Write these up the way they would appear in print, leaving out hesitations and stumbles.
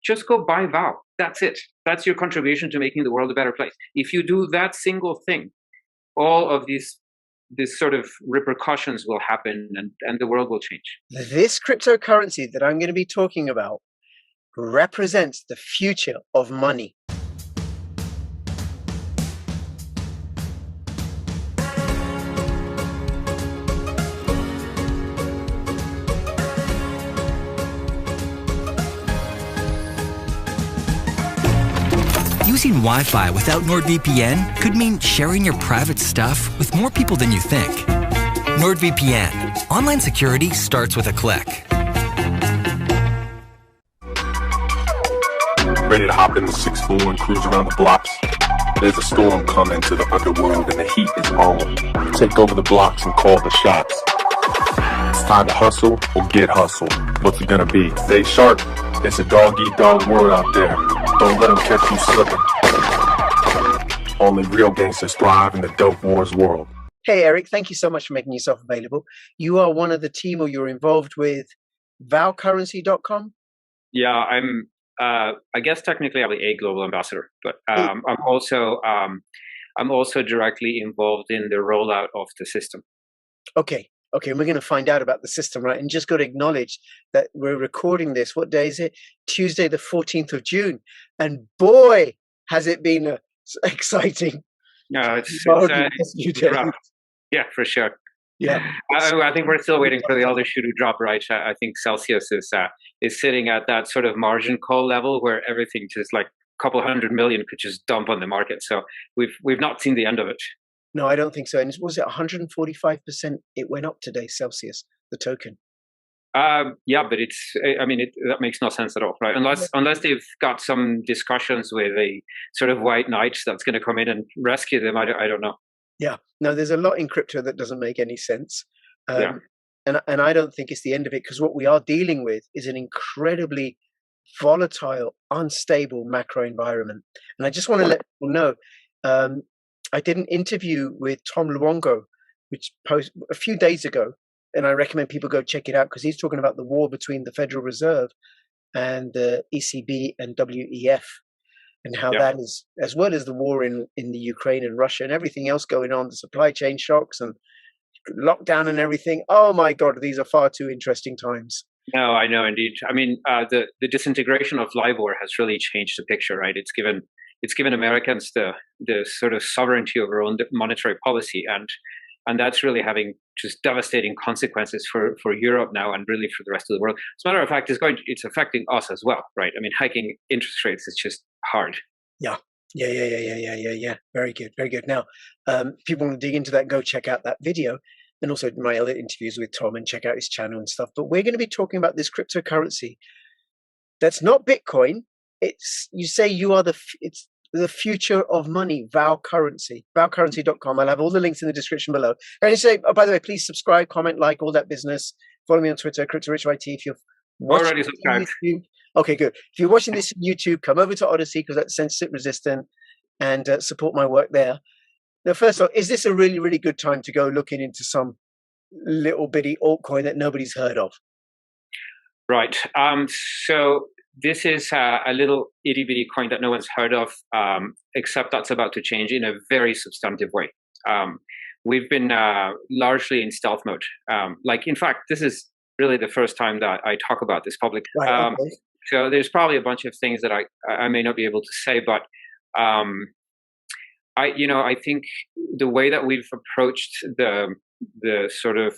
just go buy Val. That's it. That's your contribution to making the world a better place. If you do that single thing, all of these sort of repercussions will happen, and the world will change. This cryptocurrency that I'm going to be talking about represents the future of money. Using Wi-Fi without NordVPN could mean sharing your private stuff with more people than you think. NordVPN. Online security starts with a click. Ready to hop in the 6'4" and cruise around the blocks? There's a storm coming to the underworld and the heat is on. Take over the blocks and call the shots. It's time to hustle or get hustled. What's it gonna be? Stay sharp. It's a dog-eat-dog world out there. Don't let them catch you slipping. Only real gangsters thrive in the dope wars world. Hey, Eric, thank you so much for making yourself available. You are one of the team, or you're involved with valcurrency.com? Yeah, I guess technically I'm a global ambassador, but I'm also directly involved in the rollout of the system. Okay, and we're going to find out about the system, right? And just got to acknowledge that we're recording this. What day is it? Tuesday, the 14th of June. And boy, has it been exciting. No, it's yeah, for sure. Yeah, I think we're still waiting for the other shoe to drop, right? I think Celsius is sitting at that sort of margin call level where everything just like a couple 100 million could just dump on the market. So we've not seen the end of it. No, I don't think so. And was it 145%? It went up today, Celsius, the token. Yeah, but that makes no sense at all, right? Unless they've got some discussions with a sort of white knight that's going to come in and rescue them. I don't know. Yeah, no, there's a lot in crypto that doesn't make any sense. Yeah. And I don't think it's the end of it, because what we are dealing with is an incredibly volatile, unstable macro environment. And I just want to let people know, I did an interview with Tom Luongo, which posted a few days ago, and I recommend people go check it out, because he's talking about the war between the Federal Reserve and the ECB and WEF, and how that is, as well as the war in the Ukraine and Russia and everything else going on, the supply chain shocks and lockdown and everything. Oh my God, these are far too interesting times. No, I know, indeed. I mean, the disintegration of LIBOR has really changed the picture, right? It's given Americans the sort of sovereignty over own monetary policy, and that's really having just devastating consequences for Europe now, and really for the rest of the world. As a matter of fact, it's affecting us as well, right? I mean, hiking interest rates is just hard. Yeah. Very good. Now, people want to dig into that, go check out that video, and also my other interviews with Tom, and check out his channel and stuff. But we're going to be talking about this cryptocurrency that's not Bitcoin. You say you are it's the future of money, valcurrency, valcurrency.com. I'll have all the links in the description below. And you say, oh, by the way, please subscribe, comment, like, all that business. Follow me on Twitter, CryptoRichYT. If you're already subscribed. Okay, good. If you're watching this on YouTube, come over to Odyssey, because that's censorship resistant, and support my work there. Now, first of all, is this a really, really good time to go looking into some little bitty altcoin that nobody's heard of? Right. So this is a little itty bitty coin that no one's heard of, except that's about to change in a very substantive way. We've been largely in stealth mode. In fact, this is really the first time that I talk about this publicly. Right, okay. So there's probably a bunch of things that I may not be able to say, but I think the way that we've approached the sort of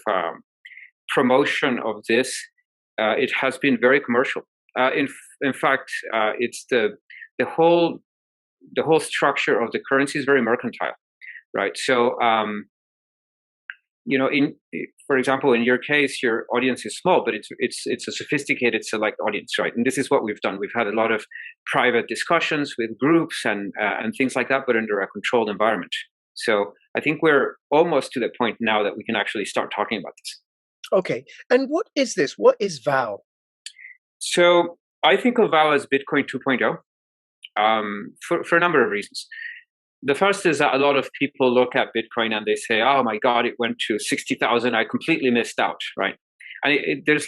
promotion of this, it has been very commercial. In fact, it's the whole structure of the currency is very mercantile, right? So for example, in your case, your audience is small, but it's a sophisticated select audience, right? And this is what we've done. We've had a lot of private discussions with groups and things like that, but under a controlled environment. So I think we're almost to the point now that we can actually start talking about this. Okay. And what is this? What is VAL? So I think of VAL as Bitcoin 2.0 for a number of reasons. The first is that a lot of people look at Bitcoin and they say, oh my God, it went to 60,000. I completely missed out, right? And there's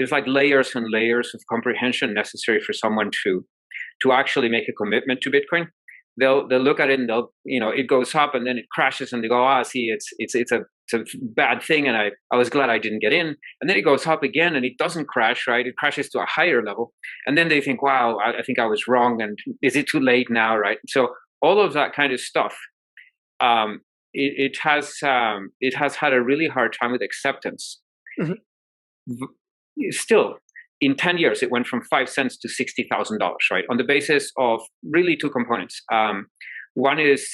there's like layers and layers of comprehension necessary for someone to actually make a commitment to Bitcoin. They'll look at it and it goes up and then it crashes and they go, see, it's a bad thing, and I was glad I didn't get in. And then it goes up again and it doesn't crash, right? It crashes to a higher level, and then they think, wow, I think I was wrong, and is it too late now, right? So all of that kind of stuff, it has had a really hard time with acceptance. Mm-hmm. Still, in 10 years, it went from 5 cents to $60,000, right? On the basis of really two components. One is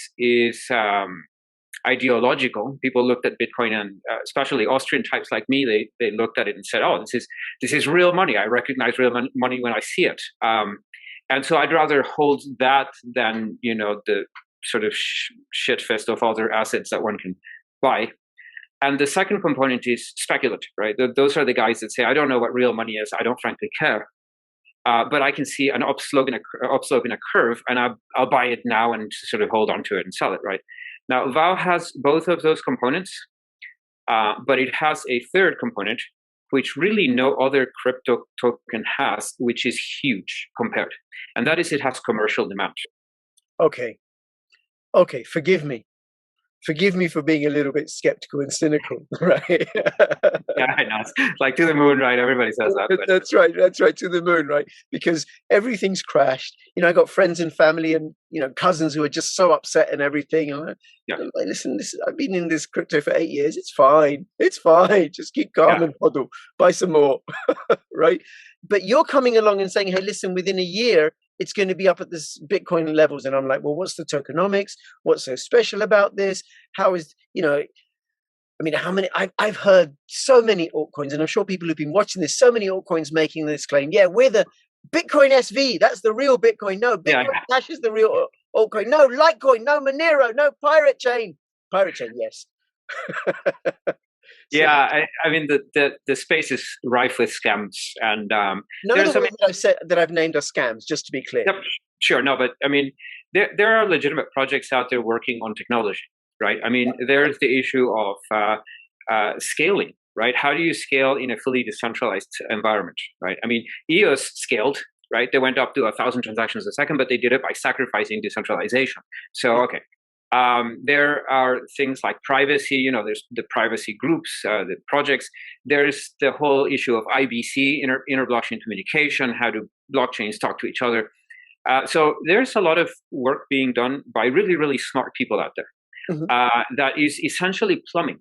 ideological. People looked at Bitcoin, and especially Austrian types like me, they looked at it and said, "Oh, this is real money. I recognize real money when I see it." And so I'd rather hold that than the sort of shitfest of other assets that one can buy. And the second component is speculative, right? Those are the guys that say, I don't know what real money is. I don't frankly care. But I can see an upslope in a curve, and I'll buy it now and sort of hold on to it and sell it, right? Now, VOW has both of those components, but it has a third component, which really no other crypto token has, which is huge compared. And that is, it has commercial demand. Okay, forgive me. Forgive me for being a little bit skeptical and cynical, right? Yeah, I know. It's like to the moon, right? Everybody says that. But. That's right, to the moon, right? Because everything's crashed. I got friends and family and, cousins who are just so upset and everything. I'm like, listen, I've been in this crypto for 8 years. It's fine. Just keep calm and hodl. Buy some more, right? But you're coming along and saying, hey, listen, within a year, it's going to be up at this Bitcoin levels. And I'm like, well, what's the tokenomics? What's so special about this? How is, how many, I've heard so many altcoins, and I'm sure people who've been watching this, so many altcoins making this claim. Yeah, we're the Bitcoin SV. That's the real Bitcoin. No, Bitcoin Cash is the real altcoin. No, Litecoin. No, Monero. No, Pirate Chain. Pirate Chain, yes. Yeah, I mean the space is rife with scams, and none of the ones that I've named are scams. Just to be clear. Yep, sure. No, but I mean there are legitimate projects out there working on technology, right? I mean there's the issue of scaling, right? How do you scale in a fully decentralized environment, right? I mean EOS scaled, right? They went up to 1,000 transactions a second, but they did it by sacrificing decentralization. So okay. There are things like privacy, there's the privacy groups, the projects. There's the whole issue of IBC, inter-blockchain communication, how do blockchains talk to each other. So there's a lot of work being done by really, really smart people out there that is essentially plumbing,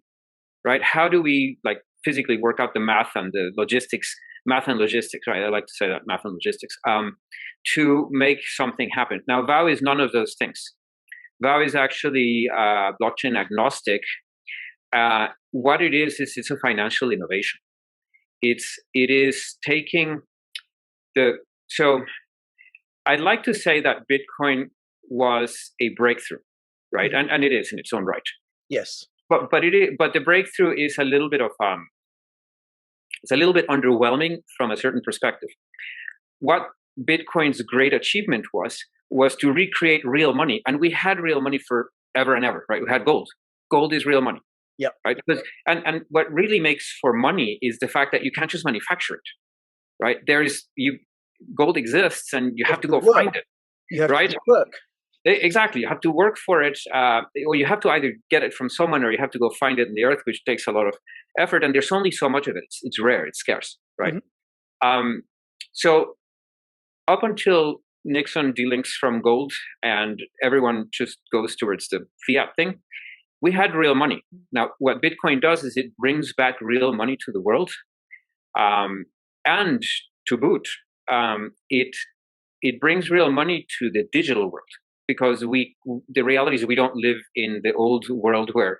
right? How do we physically work out the math and the logistics, right? I like to say that, math and logistics, to make something happen. Now, VOW is none of those things. VOW is actually blockchain agnostic. What it is it's a financial innovation. It is taking so I'd like to say that Bitcoin was a breakthrough, right? And it is in its own right. Yes. But the breakthrough is a little bit of it's a little bit underwhelming from a certain perspective. What Bitcoin's great achievement was to recreate real money. And we had real money forever and ever, right? We had gold. Gold is real money. Yeah. Right. And what really makes for money is the fact that you can't just manufacture it, right? Gold exists and you have to go find it. You have right? to work. Exactly. You have to work for it. Or you have to either get it from someone or you have to go find it in the earth, which takes a lot of effort. And there's only so much of it. It's rare. It's scarce, right? Mm-hmm. So up until Nixon delinks from gold and everyone just goes towards the fiat thing, we had real money. Now, what Bitcoin does is it brings back real money to the world. And to boot, it brings real money to the digital world, because the reality is we don't live in the old world where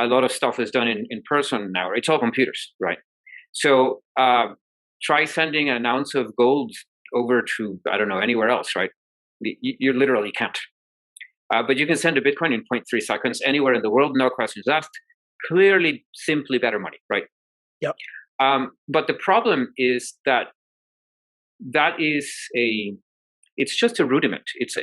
a lot of stuff is done in person now. It's all computers, right? So try sending an ounce of gold over to, I don't know, anywhere else, right? You literally can't. But you can send a Bitcoin in 0.3 seconds anywhere in the world, no questions asked. Clearly, simply better money, right? Yep. But the problem is that it's just a rudiment. It's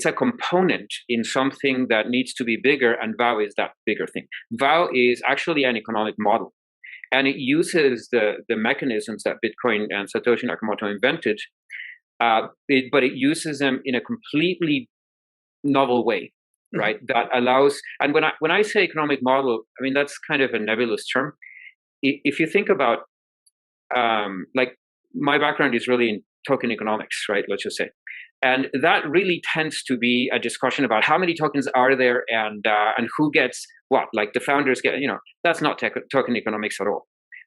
a component in something that needs to be bigger, and VOW is that bigger thing. VOW is actually an economic model. and it uses the mechanisms that Bitcoin and Satoshi Nakamoto invented, but it uses them in a completely novel way, right? That allows, and when I say economic model, I mean that's kind of a nebulous term. If you think about, like my background is really in token economics, right? Let's just say, and that really tends to be a discussion about how many tokens are there and who gets what. Like the founders get, that's not token economics at all,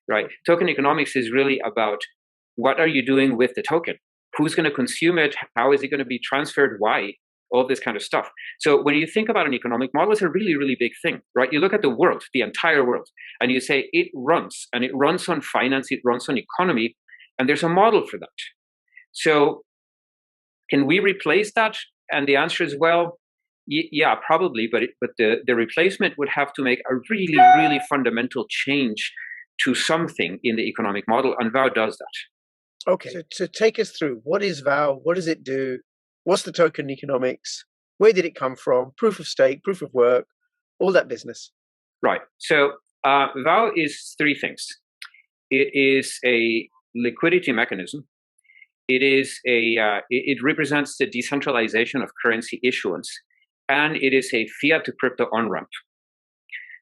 right? Token economics is really about what are you doing with the token, who's going to consume it, how is it going to be transferred, why, all this kind of stuff. So when you think about an economic model, it's a really, really big thing, right? You look at the world, the entire world, and you say it runs on finance, it runs on economy, and there's a model for that. So can we replace that? And the answer is, well, yeah, probably, but the replacement would have to make a really, really fundamental change to something in the economic model, and VOW does that. Okay, so take us through, what is VOW? What does it do? What's the token economics? Where did it come from? Proof of stake, proof of work, all that business. Right. So VOW is three things. It is a liquidity mechanism. It represents the decentralization of currency issuance, and it is a fiat to crypto on-ramp.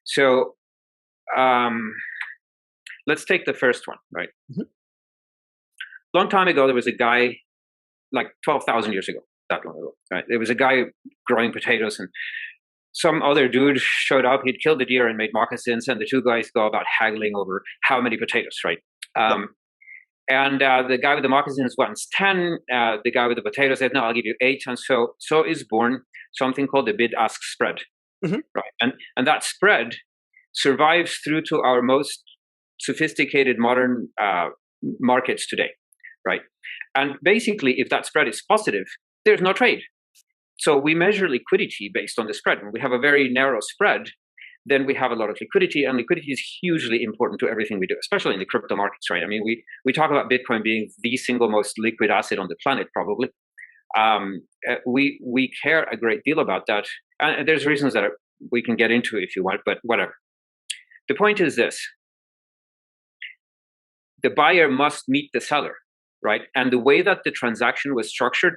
So let's take the first one, right? Long time ago, there was a guy, like 12,000 years ago, that long ago, right? There was a guy growing potatoes, and some other dude showed up. He'd killed the deer and made moccasins, and the two guys go about haggling over how many potatoes, right? And the guy with the moccasins wants 10. The guy with the potatoes said, no, I'll give you 8. And so is born something called the bid-ask spread, right? And that spread survives through to our most sophisticated modern markets today, right? And basically, if that spread is positive, there's no trade. So we measure liquidity based on the spread. When we have a very narrow spread, then we have a lot of liquidity, and liquidity is hugely important to everything we do, especially in the crypto markets, right? I mean, we talk about Bitcoin being the single most liquid asset on the planet, probably. We care a great deal about that, and there's reasons that we can get into if you want, but whatever. The point is this: the buyer must meet the seller, right? And the way that the transaction was structured,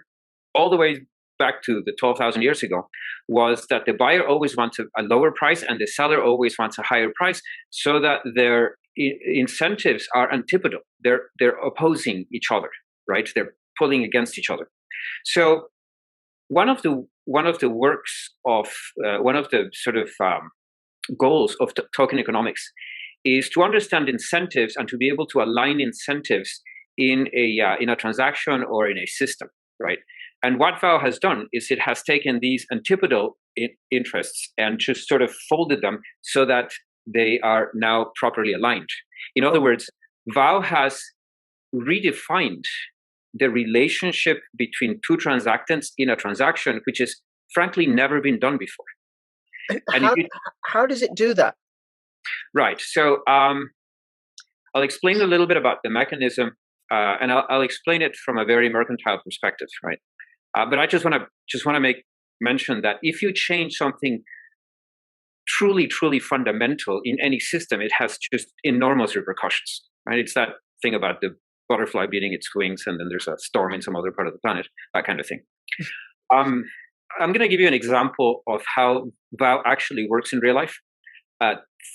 all the way back to the 12,000 years ago, was that the buyer always wants a lower price and the seller always wants a higher price, so that their incentives are antipodal. They're opposing each other, right? They're pulling against each other. So one of the works of one of the sort of goals of token economics is to understand incentives and to be able to align incentives in a transaction or in a system, right? And what VOW has done is it has taken these antipodal interests and just sort of folded them so that they are now properly aligned. In other words, VOW has redefined the relationship between two transactants in a transaction, which has frankly never been done before. And how does it do that? Right. So I'll explain a little bit about the mechanism, and I'll explain it from a very mercantile perspective, right? But I just want to make mention that if you change something truly, truly fundamental in any system, it has just enormous repercussions, right? It's that thing about the butterfly beating its wings, and then there's a storm in some other part of the planet, that kind of thing. I'm going to give you an example of how VOW actually works in real life,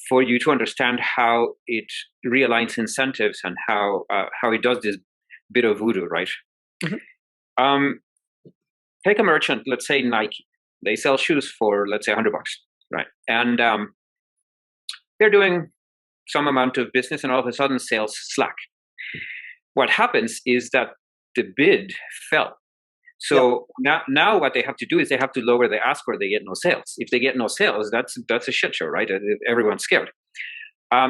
for you to understand how it realigns incentives and how it does this bit of voodoo, right? Take a merchant, let's say Nike. They sell shoes for, let's say, $100, right? And they're doing some amount of business, and all of a sudden sales slack. What happens is that the bid fell. So now what they have to do is they have to lower the ask, or they get no sales. If they get no sales, that's a shit show, right? Everyone's scared.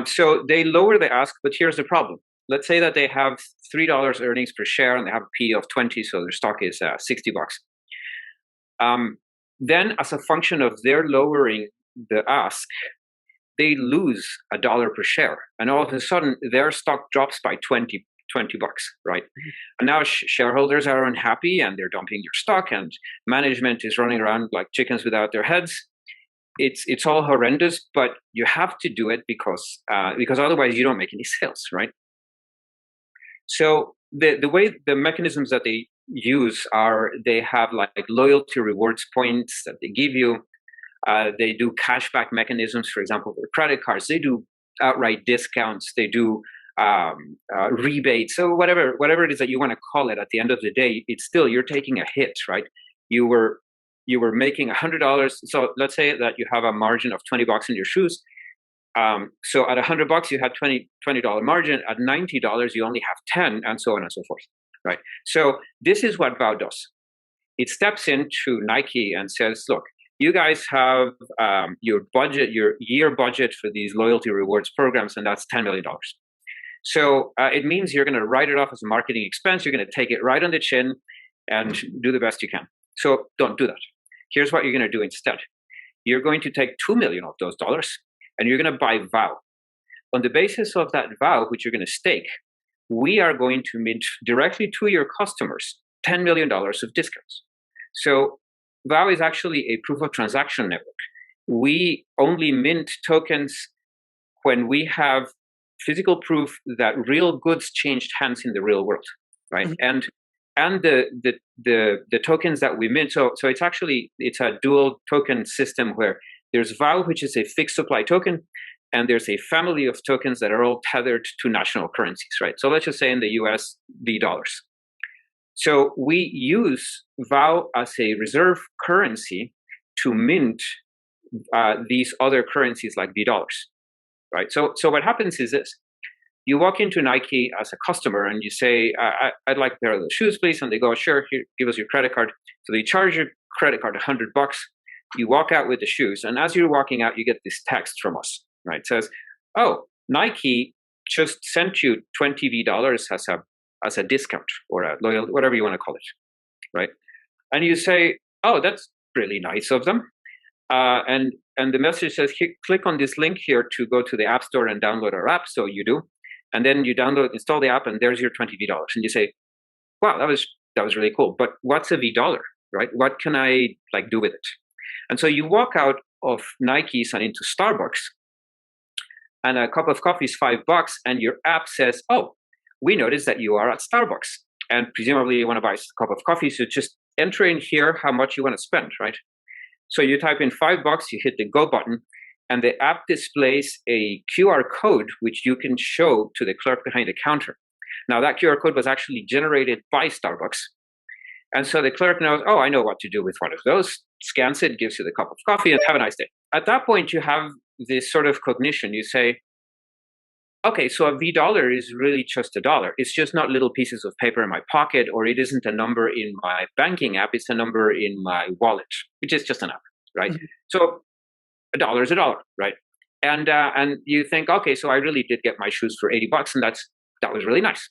So they lower the ask, but here's the problem. Let's say that they have $3 earnings per share and they have a P of 20, so their stock is $60. Then, as a function of their lowering the ask, they lose $1 per share, and all of a sudden their stock drops by $20, right? And now shareholders are unhappy, and they're dumping your stock, and management is running around like chickens without their heads. it's all horrendous, but you have to do it because otherwise you don't make any sales, right? So the way the mechanisms that they use are, they have like loyalty rewards points that they give you. They do cashback mechanisms, for example, with credit cards. They do outright discounts. They do rebates. So whatever it is that you want to call it, at the end of the day, it's still, you're taking a hit, right? You were making $100. So let's say that you have a margin of $20 in your shoes. So at $100, you had $20 margin. At $90, you only have 10, and so on and so forth, right? So this is what VOW does. It steps into Nike and says, look, you guys have your budget, your year budget for these loyalty rewards programs, and that's $10 million. So it means you're going to write it off as a marketing expense. You're going to take it right on the chin and do the best you can. So don't do that. Here's what you're going to do instead. You're going to take $2 million of those dollars, and you're going to buy VOW. On the basis of that VOW, which you're going to stake, we are going to mint directly to your customers $10 million of discounts. So VOW is actually a proof of transaction network. We only mint tokens when we have physical proof that real goods changed hands in the real world, right? Mm-hmm. And the tokens that we mint, so it's a dual token system where there's VOW, which is a fixed supply token, and there's a family of tokens that are all tethered to national currencies, right? So let's just say in the US, the dollars. So we use VOW as a reserve currency to mint these other currencies like the dollars, right? So what happens is this. You walk into Nike as a customer and you say, I'd like a pair of those shoes, please. And they go, sure, here, give us your credit card. So they charge your credit card $100. You walk out with the shoes. And as you're walking out, you get this text from us, right? It says, oh, Nike just sent you $20 as a discount or a loyal, whatever you want to call it, right? And you say, oh, that's really nice of them. And the message says, click on this link here to go to the App Store and download our app. So you do. And then you install the app, and there's your $20. And you say, wow, that was really cool. But what's a $, right? What can I do with it? And so you walk out of Nike's and into Starbucks, and a cup of coffee is $5, and your app says, oh, we noticed that you are at Starbucks, and presumably you want to buy a cup of coffee. So just enter in here how much you want to spend, right? So you type in $5, you hit the go button, and the app displays a QR code, which you can show to the clerk behind the counter. Now, that QR code was actually generated by Starbucks. And so the clerk knows, oh, I know what to do with one of those, scans it, gives you the cup of coffee, and have a nice day. At that point, you have this sort of cognition. You say, okay, so a $, is really just $. It's just not little pieces of paper in my pocket, or it isn't a number in my banking app. It's a number in my wallet, which is just an app, right? Mm-hmm. So $1 is $1, right? And you think, okay, so I really did get my shoes for $80, and that was really nice.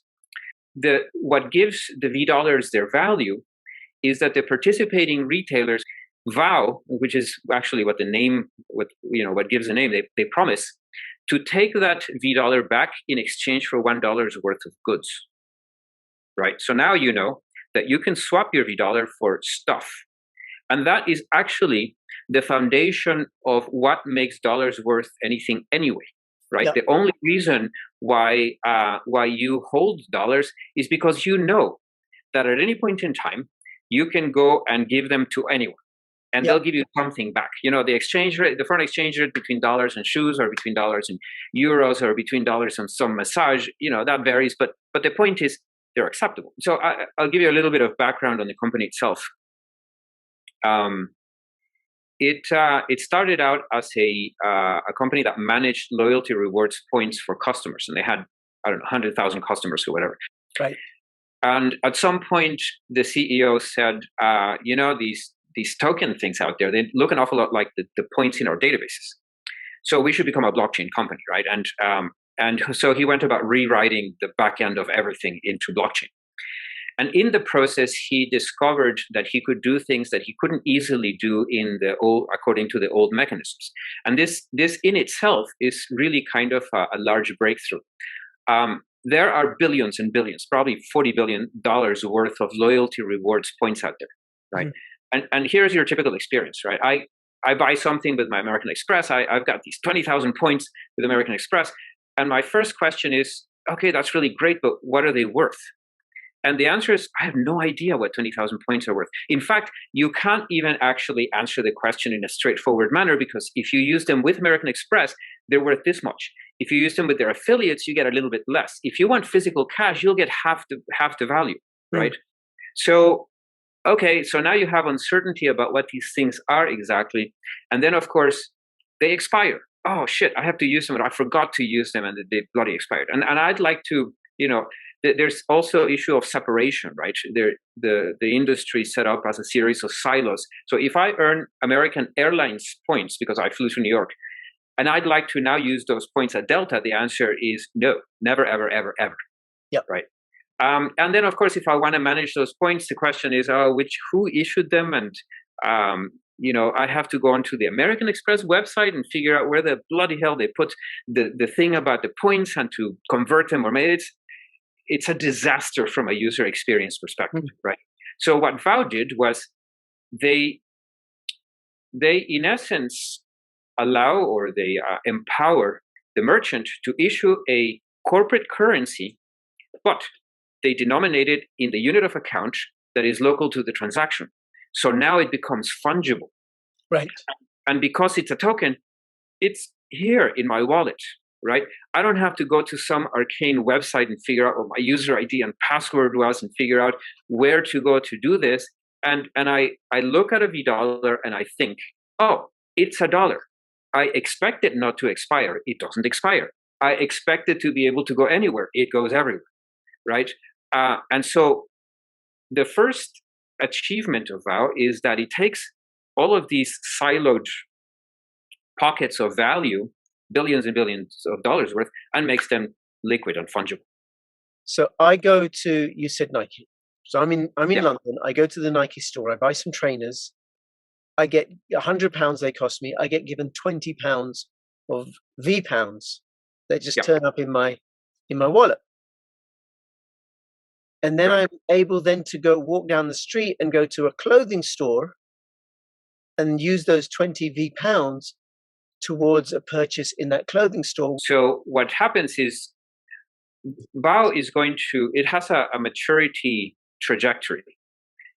What gives the $, their value is that the participating retailers vow, which is actually what what gives the name, they promise to take that $, back in exchange for $1 worth of goods, right? So now you know that you can swap your $, for stuff. And that is actually the foundation of what makes dollars worth anything anyway, right? Yeah. The only reason why you hold dollars is because you know that at any point in time, you can go and give them to anyone, and they'll give you something back. The exchange rate, the foreign exchange rate between dollars and shoes, or between dollars and euros, or between dollars and some massage, that varies. But the point is, they're acceptable. So I'll give you a little bit of background on the company itself. It started out as a company that managed loyalty rewards points for customers, and they had 100,000 customers or whatever. Right. And at some point, the CEO said, these token things out there, they look an awful lot like the points in our databases. So we should become a blockchain company, right? And so he went about rewriting the back end of everything into blockchain. And in the process, he discovered that he could do things that he couldn't easily do according to the old mechanisms. And this in itself is really kind of a large breakthrough. There are billions and billions, probably $40 billion worth of loyalty rewards points out there, right? Mm-hmm. And here's your typical experience, right? I buy something with my American Express. I've got these 20,000 points with American Express. And my first question is, okay, that's really great, but what are they worth? And the answer is, I have no idea what 20,000 points are worth. In fact, you can't even actually answer the question in a straightforward manner, because if you use them with American Express, they're worth this much. If you use them with their affiliates, you get a little bit less. If you want physical cash, you'll get half the value, right? So, okay, so now you have uncertainty about what these things are exactly. And then, of course, they expire. Oh, shit, I have to use them, and I forgot to use them, and they bloody expired. And I'd like to, there's also issue of separation, right? The industry set up as a series of silos. So if I earn American Airlines points because I flew to New York, and I'd like to now use those points at Delta, the answer is no, never, ever, ever, ever. Yep. Right. And then, of course, if I want to manage those points, the question is, who issued them? And, I have to go onto the American Express website and figure out where the bloody hell they put the thing about the points and to convert them, or maybe it's a disaster from a user experience perspective, right? So what VOW did was they in essence allow, or they empower the merchant to issue a corporate currency, but they denominate it in the unit of account that is local to the transaction. So now it becomes fungible. Right. And because it's a token, it's here in my wallet, right? I don't have to go to some arcane website and figure out what my user ID and password was and figure out where to go to do this. And I look at a $V and I think, oh, it's $1. I expect it not to expire. It doesn't expire. I expect it to be able to go anywhere. It goes everywhere, right? And so the first achievement of VOW is that it takes all of these siloed pockets of value, billions and billions of dollars worth, and makes them liquid and fungible. So I go to, you said Nike. So I'm in London. I go to the Nike store. I buy some trainers. I get £100 they cost me. I get given £20 of V pounds. They just turn up in my wallet. And then I'm able then to go walk down the street and go to a clothing store and use those 20 V pounds towards a purchase in that clothing store. So what happens is VOW is it has a maturity trajectory.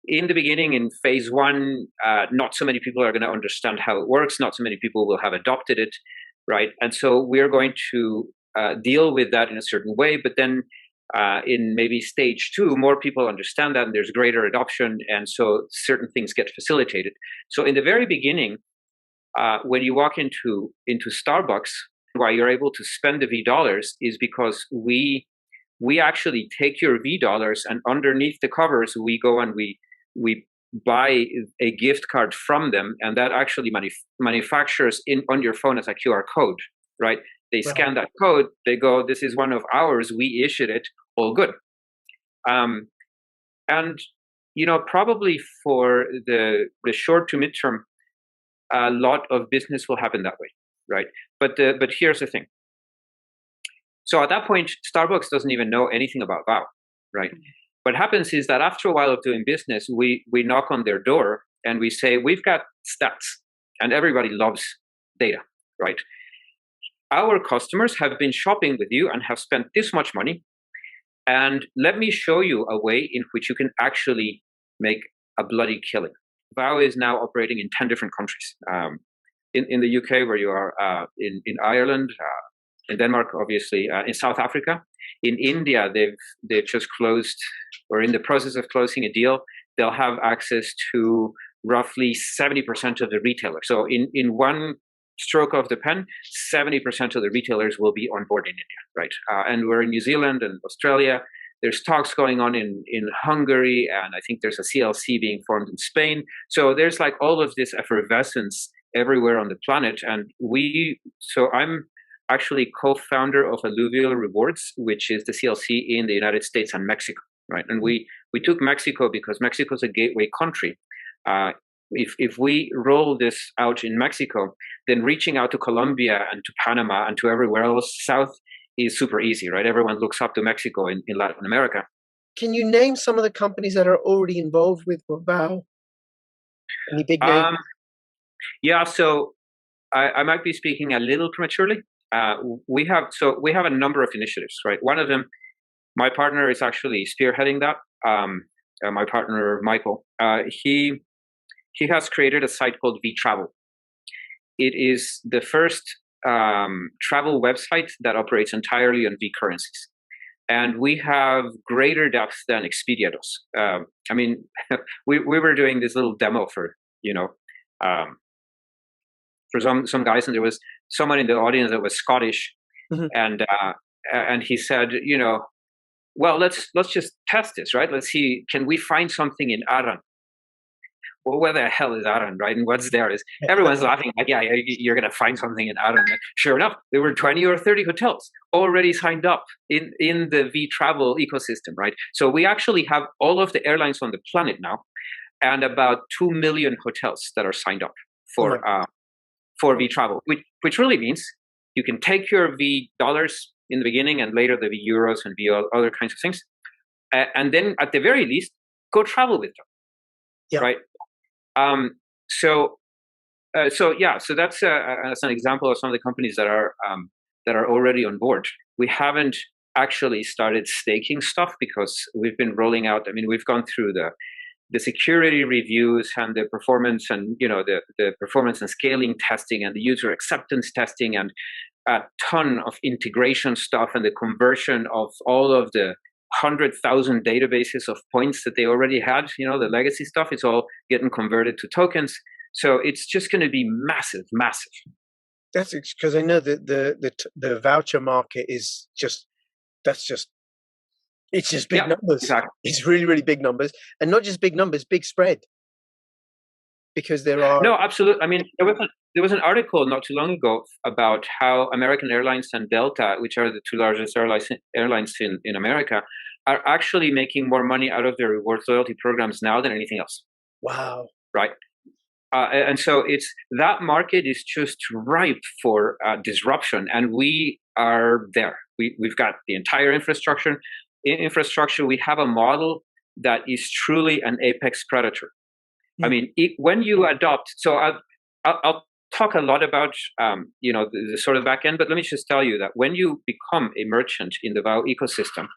In the beginning, in phase one, not so many people are going to understand how it works. Not so many people will have adopted it, right? And so we're going to deal with that in a certain way. But then in maybe stage 2, more people understand that and there's greater adoption. And so certain things get facilitated. So in the very beginning, when you walk into Starbucks, why you're able to spend the V dollars is because we actually take your V dollars, and underneath the covers, we go and we buy a gift card from them, and that actually manufactures on your phone as a QR code, right? They scan that code, they go, this is one of ours, we issued it, all good. And, probably for the short to midterm, a lot of business will happen that way, right? But here's the thing. So at that point, Starbucks doesn't even know anything about VOW, right? What happens is that after a while of doing business, we knock on their door and we say, we've got stats, and everybody loves data, right? Our customers have been shopping with you and have spent this much money, and let me show you a way in which you can actually make a bloody killing. VOW is now operating in 10 different countries. In the UK, where you are, in Ireland, in Denmark, obviously, in South Africa. In India, they've just closed, or in the process of closing a deal. They'll have access to roughly 70% of the retailers. So in one stroke of the pen, 70% of the retailers will be on board in India, right? And we're in New Zealand and Australia. There's talks going on in Hungary, and I think there's a CLC being formed in Spain. So there's like all of this effervescence everywhere on the planet. And so I'm actually co-founder of Alluvial Rewards, which is the CLC in the United States and Mexico, right? And we took Mexico because Mexico is a gateway country. If we roll this out in Mexico, then reaching out to Colombia and to Panama and to everywhere else south is super easy, right? Everyone looks up to Mexico in Latin America. Can you name some of the companies that are already involved with VOW? Any big names? Yeah, so I might be speaking a little prematurely. We have a number of initiatives, right? One of them, my partner is actually spearheading that. My partner Michael, he has created a site called vTravel. It is the first travel website that operates entirely on V currencies. And we have greater depth than Expedia does. I mean, we were doing this little demo for, for some guys, and there was someone in the audience that was Scottish, Mhm. and he said, well, let's just test this, right? Let's see, can we find something in Aran? Well, where the hell is Aran, right? And what's there is everyone's laughing like, yeah, you're going to find something in Aran. And sure enough, there were 20 or 30 hotels already signed up in the vTravel ecosystem, right? So we actually have all of the airlines on the planet now, and about 2 million hotels that are signed up for vTravel, which really means you can take your V dollars in the beginning and later the V euros and V other kinds of things, and then at the very least, go travel with them, right? So that's an example of some of the companies that are already on board. We haven't actually started staking stuff because we've been rolling out. I mean, we've gone through the security reviews and the performance and the performance and scaling testing and the user acceptance testing and a ton of integration stuff and the conversion of all of the 100,000 databases of points that they already had, the legacy stuff. It's all getting converted to tokens. So it's just going to be massive. That's because I know that the voucher market is it's just big numbers. Exactly. It's really, really big numbers, and not just big numbers, big spread. Because there are absolutely. I mean, there was an article not too long ago about how American Airlines and Delta, which are the two largest airlines in America, are actually making more money out of their rewards loyalty programs now than anything else. Wow. Right. And so that market is just ripe for disruption, and we are there. We've got the entire infrastructure. We have a model that is truly an apex predator. I mean, when you adopt, so I'll talk a lot about, the sort of back end, but let me just tell you that when you become a merchant in the VAO ecosystem,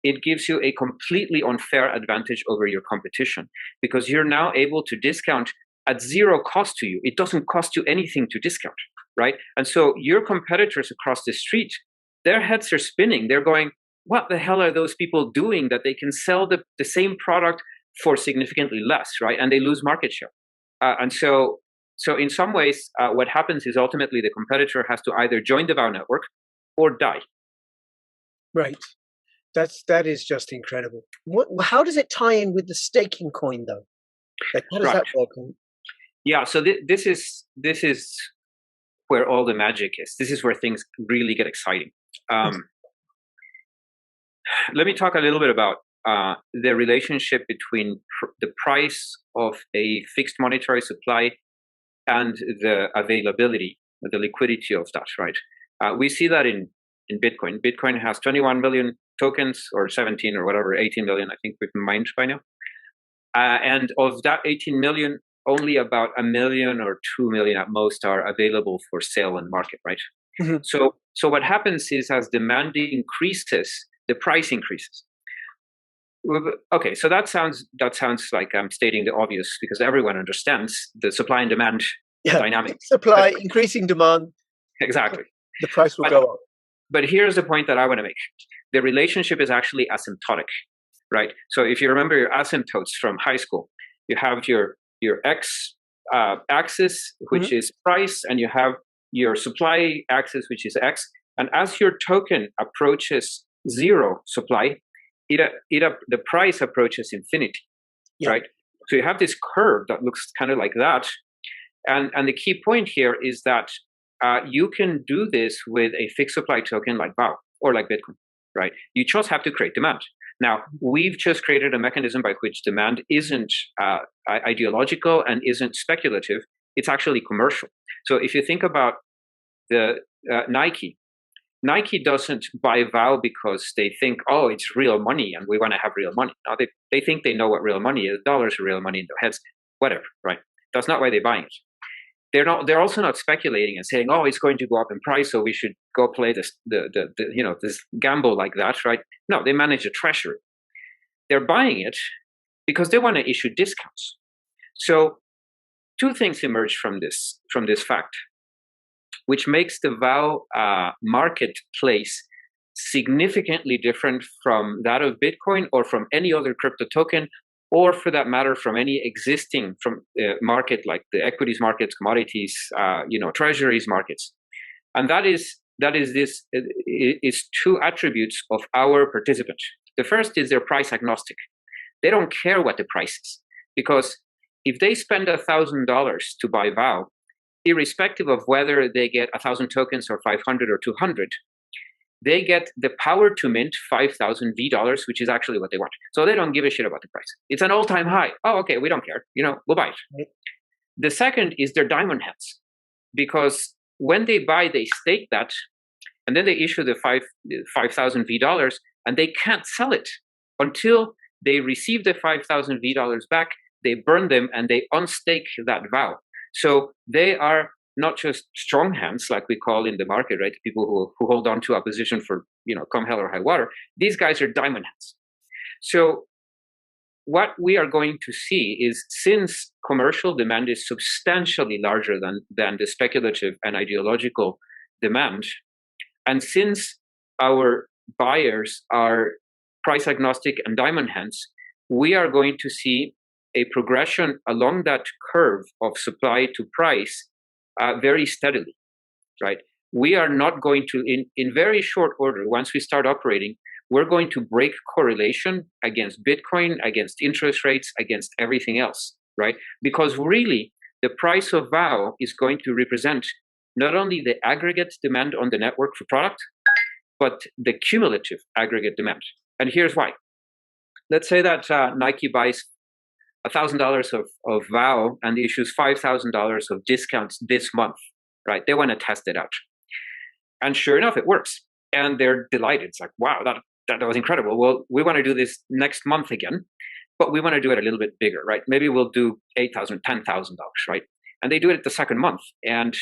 it gives you a completely unfair advantage over your competition because you're now able to discount at zero cost to you. It doesn't cost you anything to discount, right? And so your competitors across the street, their heads are spinning. They're going, what the hell are those people doing that they can sell the same product for significantly less, right? And they lose market share. And so in some ways, what happens is ultimately the competitor has to either join the VAO network or die. Right. That is just incredible. How does it tie in with the staking coin, though? Like, how does that work? Yeah. So this is where all the magic is. This is where things really get exciting. Let me talk a little bit about the relationship between the price of a fixed monetary supply and the availability, the liquidity of that, right? We see that in Bitcoin. Bitcoin has 21 million tokens, or 17 or whatever, 18 million, I think we've mined by now. And of that 18 million, only about 1 million or 2 million at most are available for sale in market, right? Mm-hmm. So what happens is as demand increases, the price increases. Okay, so that sounds like I'm stating the obvious because everyone understands the supply and demand dynamic. Supply, increasing demand. Exactly. The price will go up. But here's the point that I want to make. The relationship is actually asymptotic, right? So if you remember your asymptotes from high school, you have your x axis, which is price, and you have your supply axis, which is x. And as your token approaches zero supply, the price approaches infinity, right? So you have this curve that looks kind of like that. And the key point here is that you can do this with a fixed supply token like VAO or like Bitcoin, right? You just have to create demand. Now, we've just created a mechanism by which demand isn't ideological and isn't speculative. It's actually commercial. So if you think about the Nike doesn't buy VAO because they think, oh, it's real money and we want to have real money. No, they think they know what real money is. Dollars are real money in their heads, whatever, right? That's not why they're buying it. they're also not speculating and saying, oh, it's going to go up in price, so we should go play this this gamble like that, right? No, they manage a treasury. They're buying it because they want to issue discounts. So two things emerge from this fact, which makes the VOW marketplace significantly different from that of Bitcoin or from any other crypto token, or for that matter, from any existing market like the equities markets, commodities, treasuries markets. And that is two attributes of our participant. The first is they're price agnostic. They don't care what the price is, because if they spend $1,000 to buy VOW, irrespective of whether they get 1,000 tokens or 500 or 200, they get the power to mint 5,000 $, which is actually what they want. So they don't give a shit about the price. It's an all-time high. Oh, okay, we don't care. We'll buy it. The second is their diamond hands, because when they buy, they stake that, and then they issue the 5,000 $, and they can't sell it until they receive the 5,000 $, back. They burn them and they unstake that VOW. So they are not just strong hands, like we call in the market, right? People who hold on to a position for, come hell or high water. These guys are diamond hands. So what we are going to see is, since commercial demand is substantially larger than the speculative and ideological demand, and since our buyers are price agnostic and diamond hands, we are going to see a progression along that curve of supply to price very steadily, right? We are not going to, in very short order, once we start operating, we're going to break correlation against Bitcoin, against interest rates, against everything else, right? Because really, the price of VOW is going to represent not only the aggregate demand on the network for product, but the cumulative aggregate demand. And here's why. Let's say that Nike buys $1,000 of VOW and issues $5,000 of discounts this month, right? They want to test it out. And sure enough, it works. And they're delighted. It's like, wow, that was incredible. Well, we want to do this next month again, but we want to do it a little bit bigger, right? Maybe we'll do $8,000, $10,000, right? And they do it the second month. And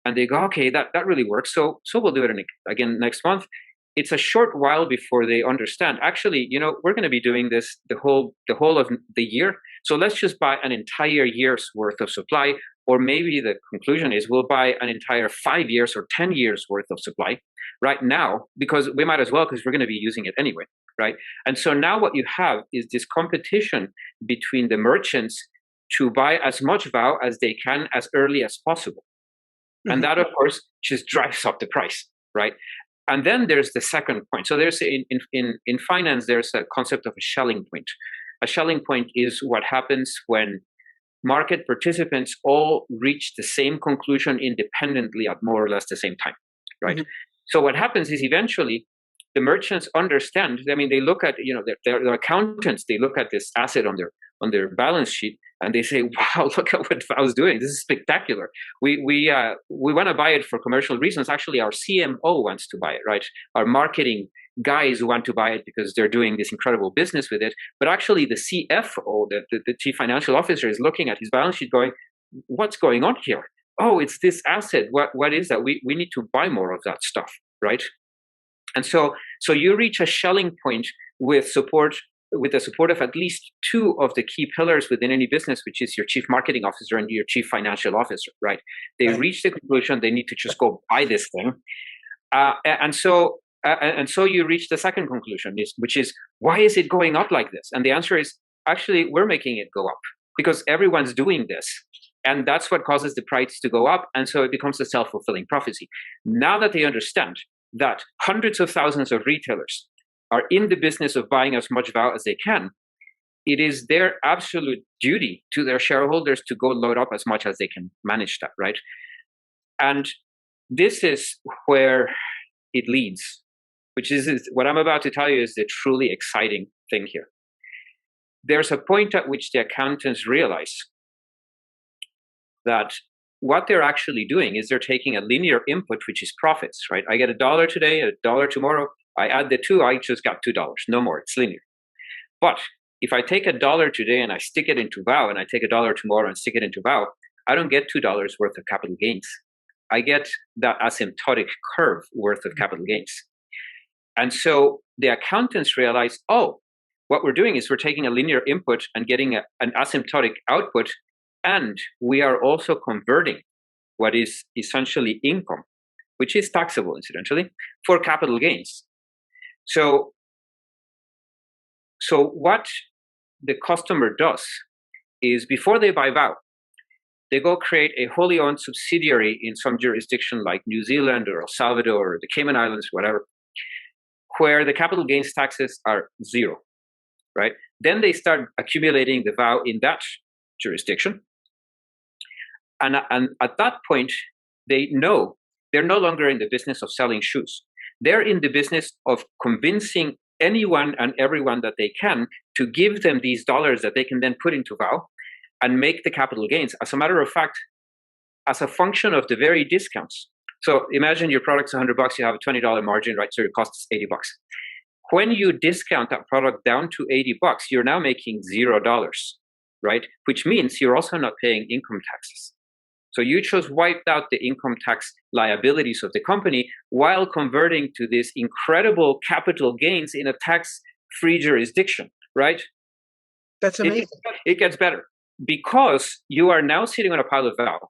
they go, okay, that really works. So we'll do it again next month. It's a short while before they understand, actually, we're going to be doing this the whole of the year. So let's just buy an entire year's worth of supply. Or maybe the conclusion is we'll buy an entire 5 years or 10 years worth of supply right now, because we might as well, because we're going to be using it anyway, right? And so now what you have is this competition between the merchants to buy as much VOW as they can as early as possible. Mm-hmm. And that, of course, just drives up the price, right? And then there's the second point. So there's in finance, there's a concept of a Schelling point. A Schelling point is what happens when market participants all reach the same conclusion independently at more or less the same time, right? Mm-hmm. So what happens is eventually the merchants understand. I mean, they look at their accountants. They look at this asset on their balance sheet, and they say, "Wow, look at what VOW's doing. This is spectacular. We want to buy it for commercial reasons. Actually, our CMO wants to buy it, right? Our marketing guys want to buy it because they're doing this incredible business with it. But actually, the CFO, the chief financial officer, is looking at his balance sheet, going, "What's going on here? Oh, it's this asset. What is that? We need to buy more of that stuff, right?" And so you reach a Schelling point with the support of at least two of the key pillars within any business, which is your chief marketing officer and your chief financial officer, right? They reach the conclusion they need to just go buy this thing. And so you reach the second conclusion, which is, why is it going up like this? And the answer is, actually, we're making it go up because everyone's doing this. And that's what causes the price to go up. And so it becomes a self-fulfilling prophecy. Now that they understand that hundreds of thousands of retailers are in the business of buying as much VOW as they can, it is their absolute duty to their shareholders to go load up as much as they can manage that, right? And this is where it leads, which is what I'm about to tell you is the truly exciting thing here. There's a point at which the accountants realize that what they're actually doing is they're taking a linear input, which is profits, right? I get $1 today, $1 tomorrow. I add the two, I just got $2, no more, it's linear. But if I take $1 today and I stick it into VOW, and I take $1 tomorrow and stick it into VOW, I don't get $2 worth of capital gains. I get that asymptotic curve worth of capital gains. And so the accountants realize, oh, what we're doing is we're taking a linear input and getting an asymptotic output, and we are also converting what is essentially income, which is taxable, incidentally, for capital gains. So what the customer does is, before they buy VOW, they go create a wholly owned subsidiary in some jurisdiction like New Zealand or El Salvador or the Cayman Islands, whatever, where the capital gains taxes are zero, right? Then they start accumulating the VOW in that jurisdiction. And at that point, they know they're no longer in the business of selling shoes. They're in the business of convincing anyone and everyone that they can to give them these dollars that they can then put into VOW and make the capital gains. As a matter of fact, as a function of the very discounts. So imagine your product's $100, you have a $20 margin, right? So your cost is $80. When you discount that product down to $80, you're now making $0, right? Which means you're also not paying income taxes. So you just wiped out the income tax liabilities of the company while converting to this incredible capital gains in a tax-free jurisdiction, right? That's amazing. It gets better because you are now sitting on a pile of VOW.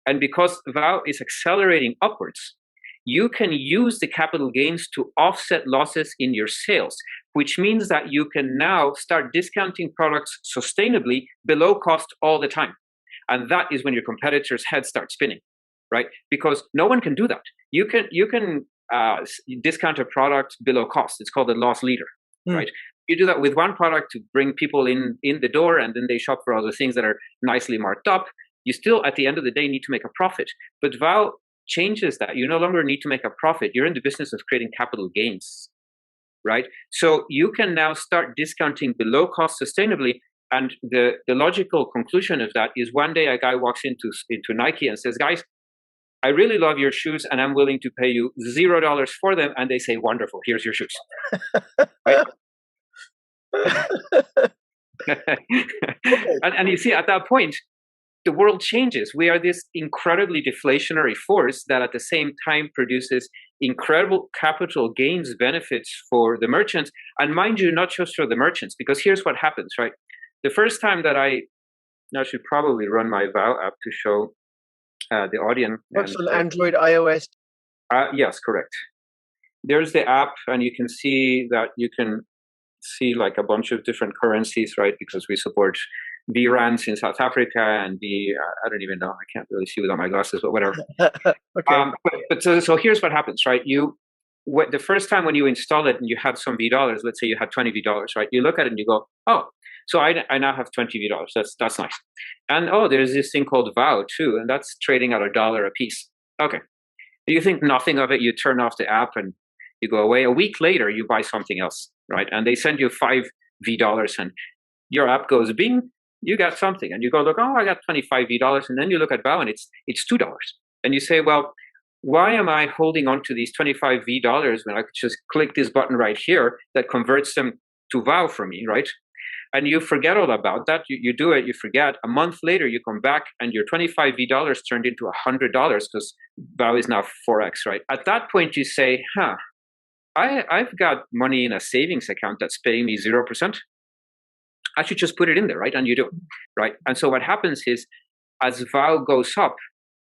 And because VOW is accelerating upwards, you can use the capital gains to offset losses in your sales, which means that you can now start discounting products sustainably below cost all the time. And that is when your competitors' heads start spinning, right? Because no one can do that. You can discount a product below cost. It's called a loss leader, right? You do that with one product to bring people in the door, and then they shop for other things that are nicely marked up. You still, at the end of the day, need to make a profit. But VOW changes that. You no longer need to make a profit. You're in the business of creating capital gains, right? So you can now start discounting below cost sustainably. And the logical conclusion of that is, one day a guy walks into Nike and says, guys, I really love your shoes and I'm willing to pay you $0 for them. And they say, wonderful, here's your shoes. Right? and you see, at that point, the world changes. We are this incredibly deflationary force that at the same time produces incredible capital gains benefits for the merchants. And mind you, not just for the merchants, because here's what happens, right? The first time that I should probably run my VOW app to show the audience. Works on Android, iOS? Yes, correct. There's the app, and you can see that you can see like a bunch of different currencies, right? Because we support V-Rands in South Africa and I don't even know. I can't really see without my glasses, but whatever. Okay. But so here's what happens, right? The first time when you install it and you have some V-dollars, let's say you had 20 V-dollars, right? You look at it and you go, oh, so I now have 20 V-dollars. That's nice. And oh, there's this thing called VOW too, and that's trading at $1 a piece. Okay. You think nothing of it, you turn off the app and you go away. A week later, you buy something else, right? And they send you 5 V-dollars and your app goes bing, you got something. And you go look, oh, I got 25 V-dollars. And then you look at VOW and it's $2. And you say, well, why am I holding on to these 25 V-dollars when I could just click this button right here that converts them to VOW for me, right? And you forget all about that. You do it, you forget. A month later, you come back and your 25 V-dollars turned into $100 because VOW is now 4x, right? At that point, you say, I've got money in a savings account that's paying me 0%. I should just put it in there, right? And you do it, right? And so what happens is, as VOW goes up,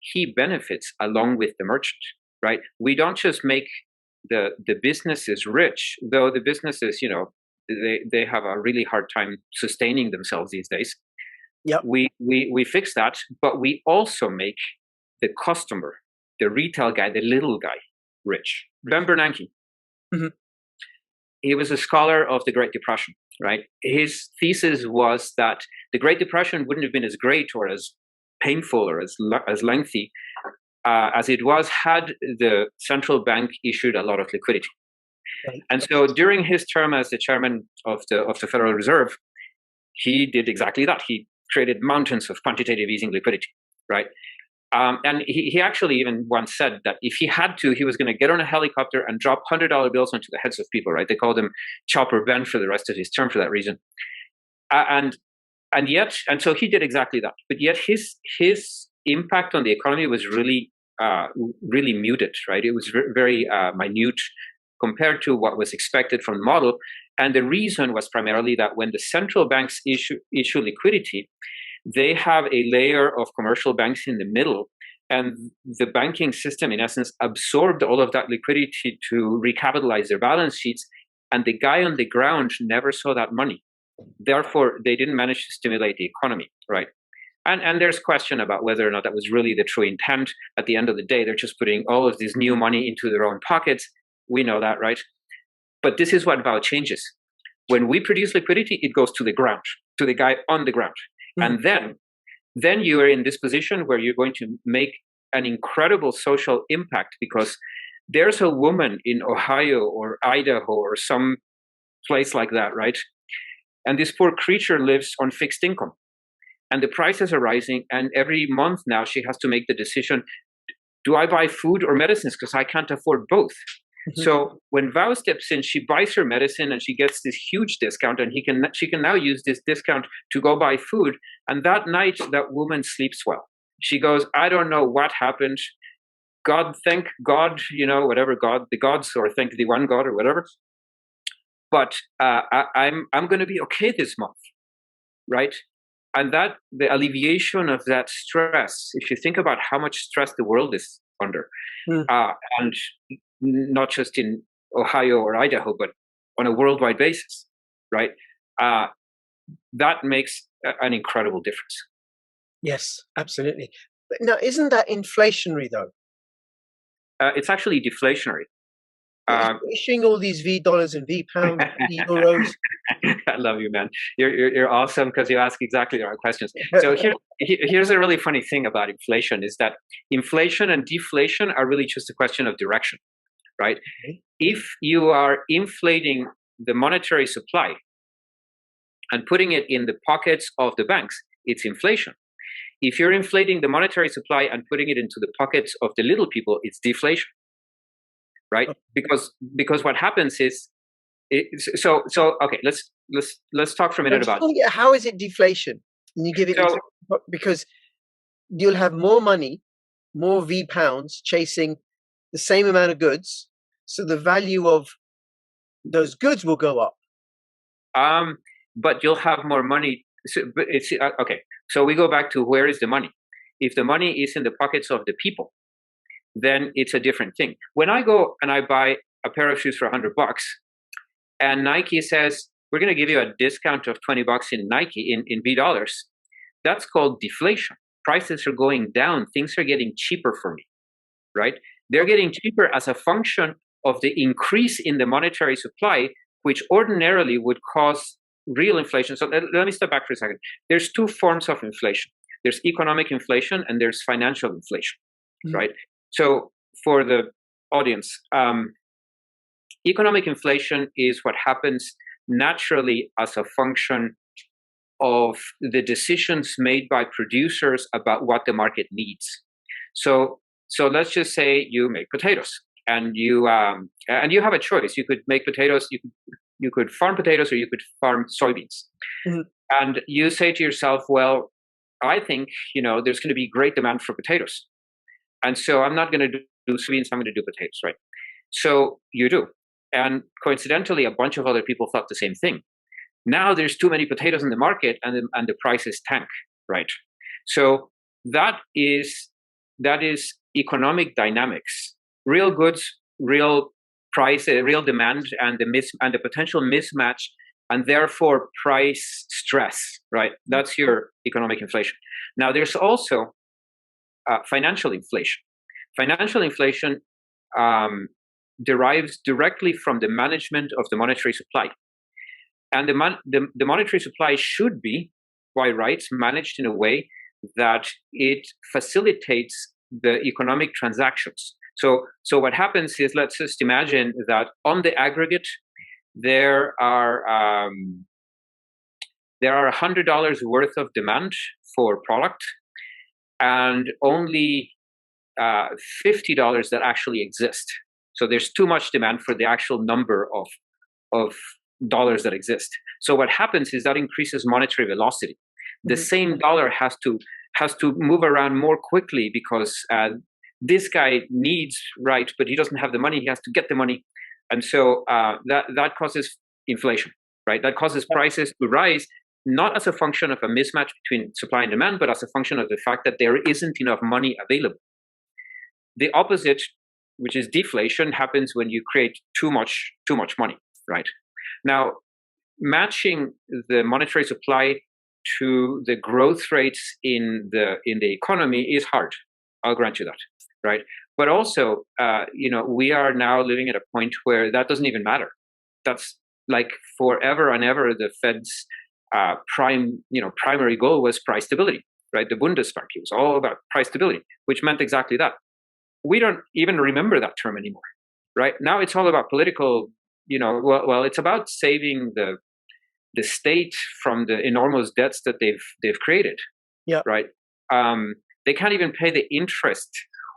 he benefits along with the merchant, right? We don't just make the businesses rich, though the businesses, they have a really hard time sustaining themselves these days. Yep. We fix that, but we also make the customer, the retail guy, the little guy, rich. Ben Bernanke. Mm-hmm. He was a scholar of the Great Depression, right? His thesis was that the Great Depression wouldn't have been as great or as painful or as lengthy as it was had the central bank issued a lot of liquidity. Right. And so during his term as the chairman of the Federal Reserve, he did exactly that. He created mountains of quantitative easing liquidity, right? And he actually even once said that if he had to, he was going to get on a helicopter and drop $100 bills onto the heads of people, right? They called him Chopper Ben for the rest of his term for that reason. And so he did exactly that. But yet his impact on the economy was really muted, right? It was very minute compared to what was expected from the model. And the reason was primarily that when the central banks issue liquidity, they have a layer of commercial banks in the middle, and the banking system, in essence, absorbed all of that liquidity to recapitalize their balance sheets, and the guy on the ground never saw that money. Therefore, they didn't manage to stimulate the economy, right? And there's question about whether or not that was really the true intent. At the end of the day, they're just putting all of this new money into their own pockets. We know that, right? But this is what VOW changes. When we produce liquidity, it goes to the ground, to the guy on the ground. Mm-hmm. And then you are in this position where you're going to make an incredible social impact, because there's a woman in Ohio or Idaho or some place like that, right? And this poor creature lives on fixed income. And the prices are rising, and every month now she has to make the decision, do I buy food or medicines? Because I can't afford both. Mm-hmm. So when VOW steps in, she buys her medicine and she gets this huge discount, and she can now use this discount to go buy food. And that night, that woman sleeps well. She goes, I don't know what happened. God, thank God, whatever God, the gods, or thank the one God or whatever. But I'm going to be okay this month, right? And that the alleviation of that stress, if you think about how much stress the world is under, and not just in Ohio or Idaho, but on a worldwide basis, right? That makes an incredible difference. Yes, absolutely. But now, isn't that inflationary though? It's actually deflationary. Issuing all these V dollars and V pounds, V euros. I love you, man. You're awesome because you ask exactly the right questions. So here's a really funny thing about inflation is that inflation and deflation are really just a question of direction, right? Okay. If you are inflating the monetary supply and putting it in the pockets of the banks, it's inflation. If you're inflating the monetary supply and putting it into the pockets of the little people, it's deflation. Right, because what happens is, okay. Let's talk for a minute about how is it deflation? Can you give it because you'll have more money, more V pounds chasing the same amount of goods, so the value of those goods will go up. But you'll have more money. But it's okay. So we go back to where is the money? If the money is in the pockets of the people, then it's a different thing. When I go and I buy a pair of shoes for $100 and Nike says, we're going to give you a discount of $20 in Nike in V dollars, that's called deflation. Prices are going down. Things are getting cheaper for me, right? They're getting cheaper as a function of the increase in the monetary supply, which ordinarily would cause real inflation. So let me step back for a second. There's two forms of inflation. There's economic inflation and there's financial inflation, right? So for the audience, economic inflation is what happens naturally as a function of the decisions made by producers about what the market needs. So let's just say you make potatoes, and you have a choice. You could make potatoes. You could farm potatoes, or you could farm soybeans. Mm-hmm. And you say to yourself, well, I think there's going to be great demand for potatoes. And so I'm not going to do soybeans, I'm going to do potatoes, right? So you do. And coincidentally, a bunch of other people thought the same thing. Now there's too many potatoes in the market, and the prices tank, right? So that is economic dynamics. Real goods, real price, real demand, and the potential mismatch, and therefore price stress, right? That's your economic inflation. Now there's also financial inflation. Financial inflation derives directly from the management of the monetary supply. And the monetary supply should be, by rights, managed in a way that it facilitates the economic transactions. So what happens is, let's just imagine that on the aggregate, there are $100 worth of demand for product, and only $50 that actually exist. So there's too much demand for the actual number of dollars that exist. So what happens is that increases monetary velocity. The same dollar has has to move around more quickly because this guy needs, right, but he doesn't have the money. He has to get the money. And so that causes inflation, right? That causes prices to rise, not as a function of a mismatch between supply and demand, but as a function of the fact that there isn't enough money available. The opposite, which is deflation, happens when you create too much money, right? Now, matching the monetary supply to the growth rates in the economy is hard. I'll grant you that, right? But also, we are now living at a point where that doesn't even matter. That's like forever and ever the Fed's primary goal was price stability, right? The Bundesbank, it was all about price stability, which meant exactly that. We don't even remember that term anymore, right? Now it's all about political, it's about saving the state from the enormous debts that they've created, right? They can't even pay the interest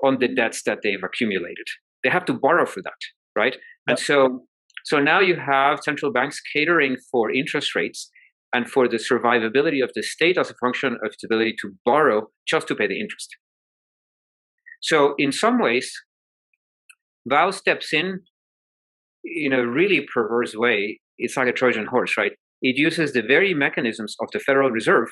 on the debts that they've accumulated. They have to borrow for that, right? And so now you have central banks catering for interest rates and for the survivability of the state as a function of its ability to borrow just to pay the interest. So in some ways, Val steps in a really perverse way. It's like a Trojan horse, right? It uses the very mechanisms of the Federal Reserve,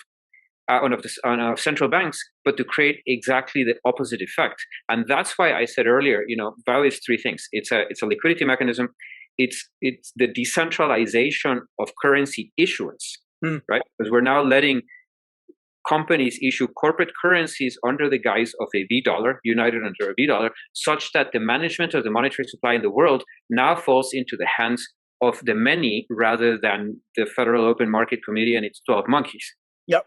of central banks, but to create exactly the opposite effect. And that's why I said earlier, Val is three things. It's a liquidity mechanism. It's the decentralization of currency issuance, right? Because we're now letting companies issue corporate currencies under the guise of a V dollar, united under a V dollar, such that the management of the monetary supply in the world now falls into the hands of the many rather than the Federal Open Market Committee and its 12 monkeys. Yep.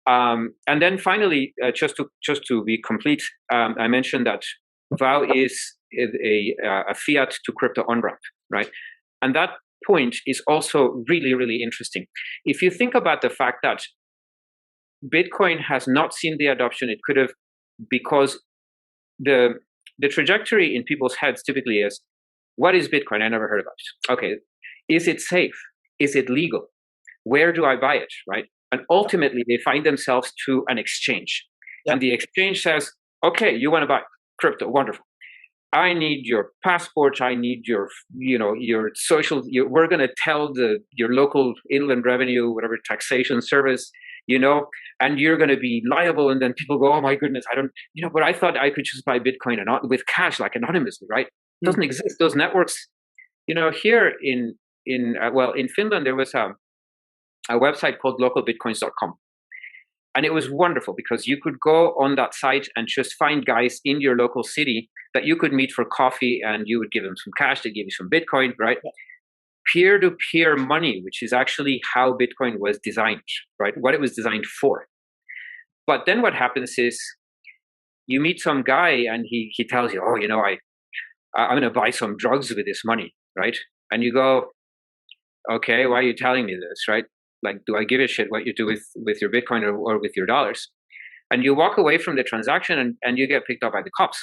And then finally, just to be complete, I mentioned that VOW is a fiat to crypto on-ramp, right? And that point is also really, really interesting. If you think about the fact that Bitcoin has not seen the adoption it could have, because the trajectory in people's heads typically is, what is Bitcoin? I never heard about it. Okay, is it safe? Is it legal? Where do I buy it, right? And ultimately, they find themselves to an exchange. Yep. And the exchange says, okay, you want to buy crypto, wonderful. I need your passport. I need your social. We're going to tell your local inland revenue, whatever taxation service, and you're going to be liable. And then people go, oh my goodness, I don't, but I thought I could just buy Bitcoin and not with cash, like anonymously, right? It doesn't exist. Those networks, here in Finland, there was a website called localbitcoins.com. And it was wonderful because you could go on that site and just find guys in your local city that you could meet for coffee, and you would give them some cash, they give you some Bitcoin, right? Peer-to-peer money, which is actually how Bitcoin was designed, right? What it was designed for. But then what happens is you meet some guy and he tells you, oh, I'm going to buy some drugs with this money, right? And you go, okay, why are you telling me this, right? Like, do I give a shit what you do with your Bitcoin or with your dollars? And you walk away from the transaction and you get picked up by the cops.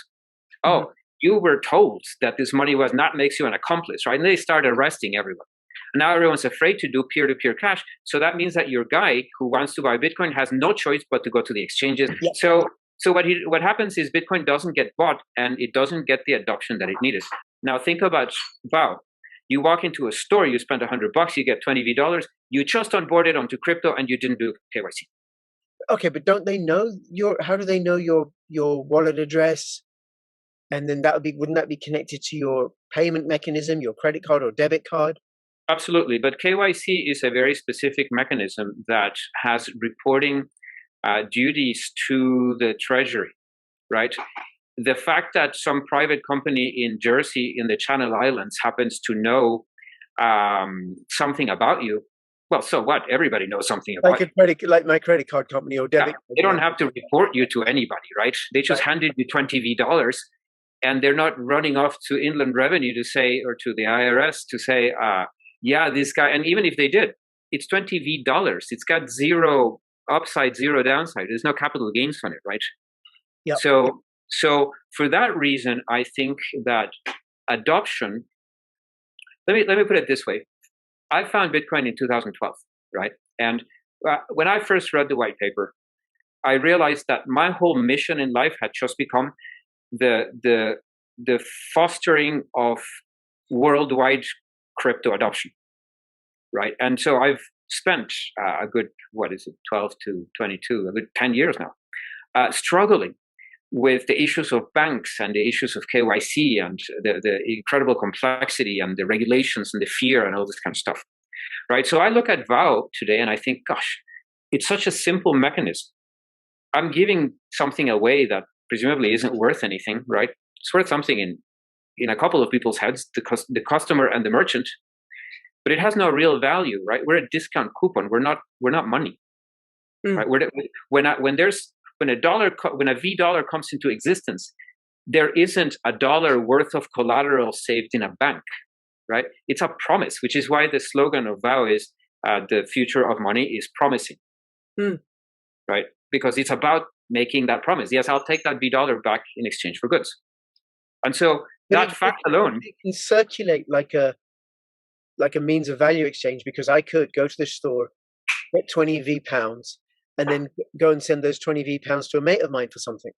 Oh, you were told that this money was not, makes you an accomplice, right? And they start arresting everyone. And now everyone's afraid to do peer-to-peer cash. So that means that your guy who wants to buy Bitcoin has no choice but to go to the exchanges. Yeah. So what happens is Bitcoin doesn't get bought and it doesn't get the adoption that it needed. Now think about VOW. You walk into a store, you spend $100, you get 20 $20. You just onboarded onto crypto and you didn't do KYC. Okay, but don't they know how do they know your wallet address? And then wouldn't that be connected to your payment mechanism, your credit card or debit card? Absolutely. But KYC is a very specific mechanism that has reporting duties to the Treasury, right? The fact that some private company in Jersey in the Channel Islands happens to know something about you, well, so what? Everybody knows something about you. Like my credit card company or debit. Yeah, they don't have to report you to anybody, right? They just handed you $20, and they're not running off to Inland Revenue to say, or to the IRS to say, yeah, this guy, and even if they did, it's $20. It's got zero upside, zero downside. There's no capital gains on it, right? Yeah. So for that reason, I think that adoption, let me put it this way. I found Bitcoin in 2012, right? And when I first read the white paper, I realized that my whole mission in life had just become the fostering of worldwide crypto adoption, right? And so I've spent a good 12 to 22, a good 10 years now, struggling with the issues of banks and the issues of KYC and the incredible complexity and the regulations and the fear and all this kind of stuff, right? So I look at VOW today and I think, gosh, it's such a simple mechanism. I'm giving something away that presumably isn't worth anything, right? It's worth something in a couple of people's heads, the customer and the merchant, but it has no real value, right? We're a discount coupon. We're not money, right? When a V dollar comes into existence, there isn't a dollar worth of collateral saved in a bank, right? It's a promise, which is why the slogan of VOW is the future of money is promising, right? Because it's about making that promise. Yes, I'll take that V dollar back in exchange for goods. And so that fact alone, it can circulate like a means of value exchange, because I could go to the store, get 20 V pounds, and then go and send those 20 V pounds to a mate of mine for something.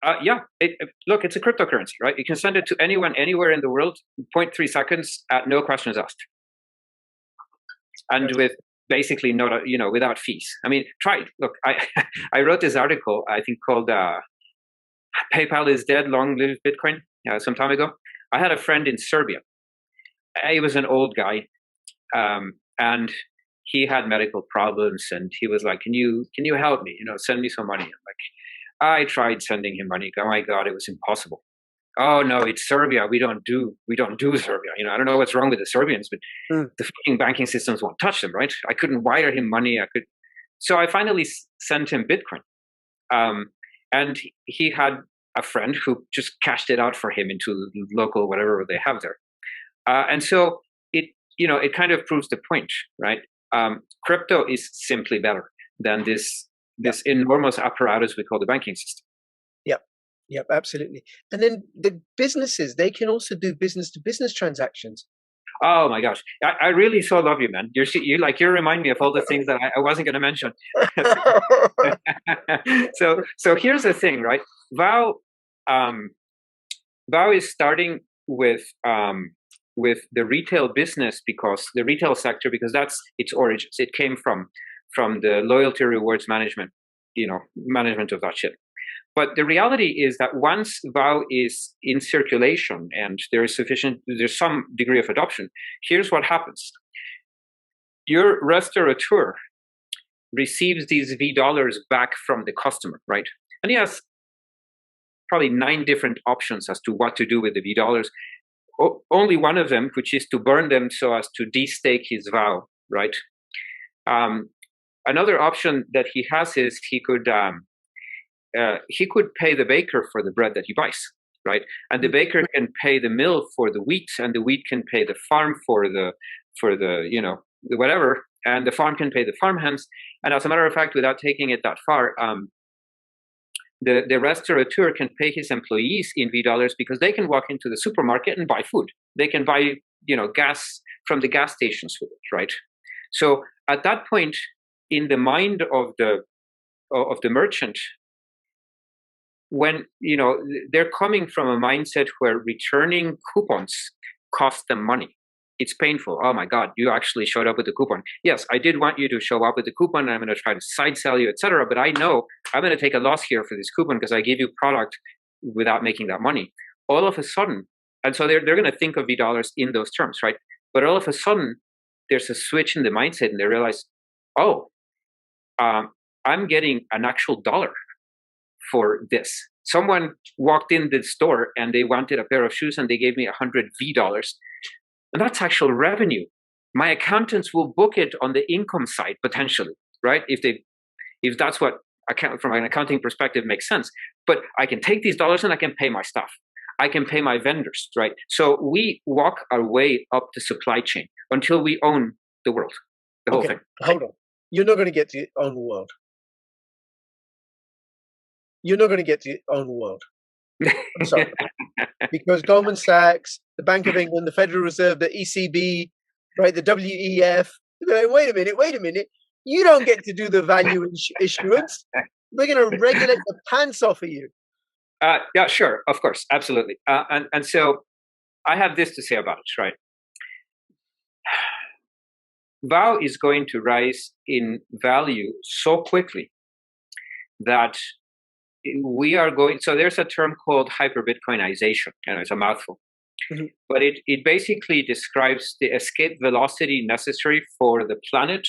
Look, it's a cryptocurrency, right? You can send it to anyone, anywhere in the world, 0.3 seconds, no questions asked, and with basically without fees. I mean, try it. Look, I wrote this article, I think, called "PayPal is Dead, Long Live Bitcoin" some time ago. I had a friend in Serbia. He was an old guy, and he had medical problems, and he was like, "Can you help me? Send me some money." I'm like, I tried sending him money. Oh my God, it was impossible. Oh no, it's Serbia. We don't do Serbia. I don't know what's wrong with the Serbians, but the fucking banking systems won't touch them, right? I couldn't wire him money. So I finally sent him Bitcoin, and he had a friend who just cashed it out for him into local whatever they have there, and so it kind of proves the point, right? Crypto is simply better than this enormous apparatus we call the banking system. Yep, absolutely. And then the businesses, they can also do business to business transactions. Oh my gosh, I really so love you, man. You remind me of all the things that I wasn't going to mention. So here's the thing, right? VOW is starting with the retail business, because the retail sector, because that's its origins. It came from the loyalty rewards management, management of that shit. But the reality is that once VOW is in circulation and there's some degree of adoption, here's what happens. Your restaurateur receives these V dollars back from the customer, right? And he has probably 9 different options as to what to do with the V dollars. Only one of them, which is to burn them so as to de-stake his VOW, right? Another option that he has is he could pay the baker for the bread that he buys, right? And the baker can pay the mill for the wheat, and the wheat can pay the farm for the the whatever, and the farm can pay the farmhands. And as a matter of fact, without taking it that far, the restaurateur can pay his employees in V dollars, because they can walk into the supermarket and buy food. They can buy gas from the gas stations with it, right? So at that point, in the mind of the merchant, when they're coming from a mindset where returning coupons cost them money, it's painful. Oh my God, you actually showed up with a coupon. Yes, I did want you to show up with a coupon, and I'm going to try to side sell you, etc. But I know I'm going to take a loss here for this coupon because I gave you product without making that money. All of a sudden, and so they're going to think of V dollars in those terms, right? But all of a sudden, there's a switch in the mindset, and they realize, oh, I'm getting an actual dollar for this. Someone walked in the store and they wanted a pair of shoes, and they gave me 100 V dollars. And that's actual revenue. My accountants will book it on the income side potentially, right? If that's what from an accounting perspective makes sense. But I can take these dollars and I can pay my stuff. I can pay my vendors, right? So we walk our way up the supply chain until we own the world, the whole thing. Hold on. You're not going to get to own the world. You're not going to get to own the world. I'm sorry. Because Goldman Sachs, the Bank of England, the Federal Reserve, the ECB, right, the WEF, wait a minute, You don't get to do the value issuance. We're going to regulate the pants off of you. Yeah, sure, of course, absolutely. And so I have this to say about it, right? VOW is going to rise in value so quickly that we are going. So there's a term called hyper-Bitcoinization. It's a mouthful. Mm-hmm. But it basically describes the escape velocity necessary for the planet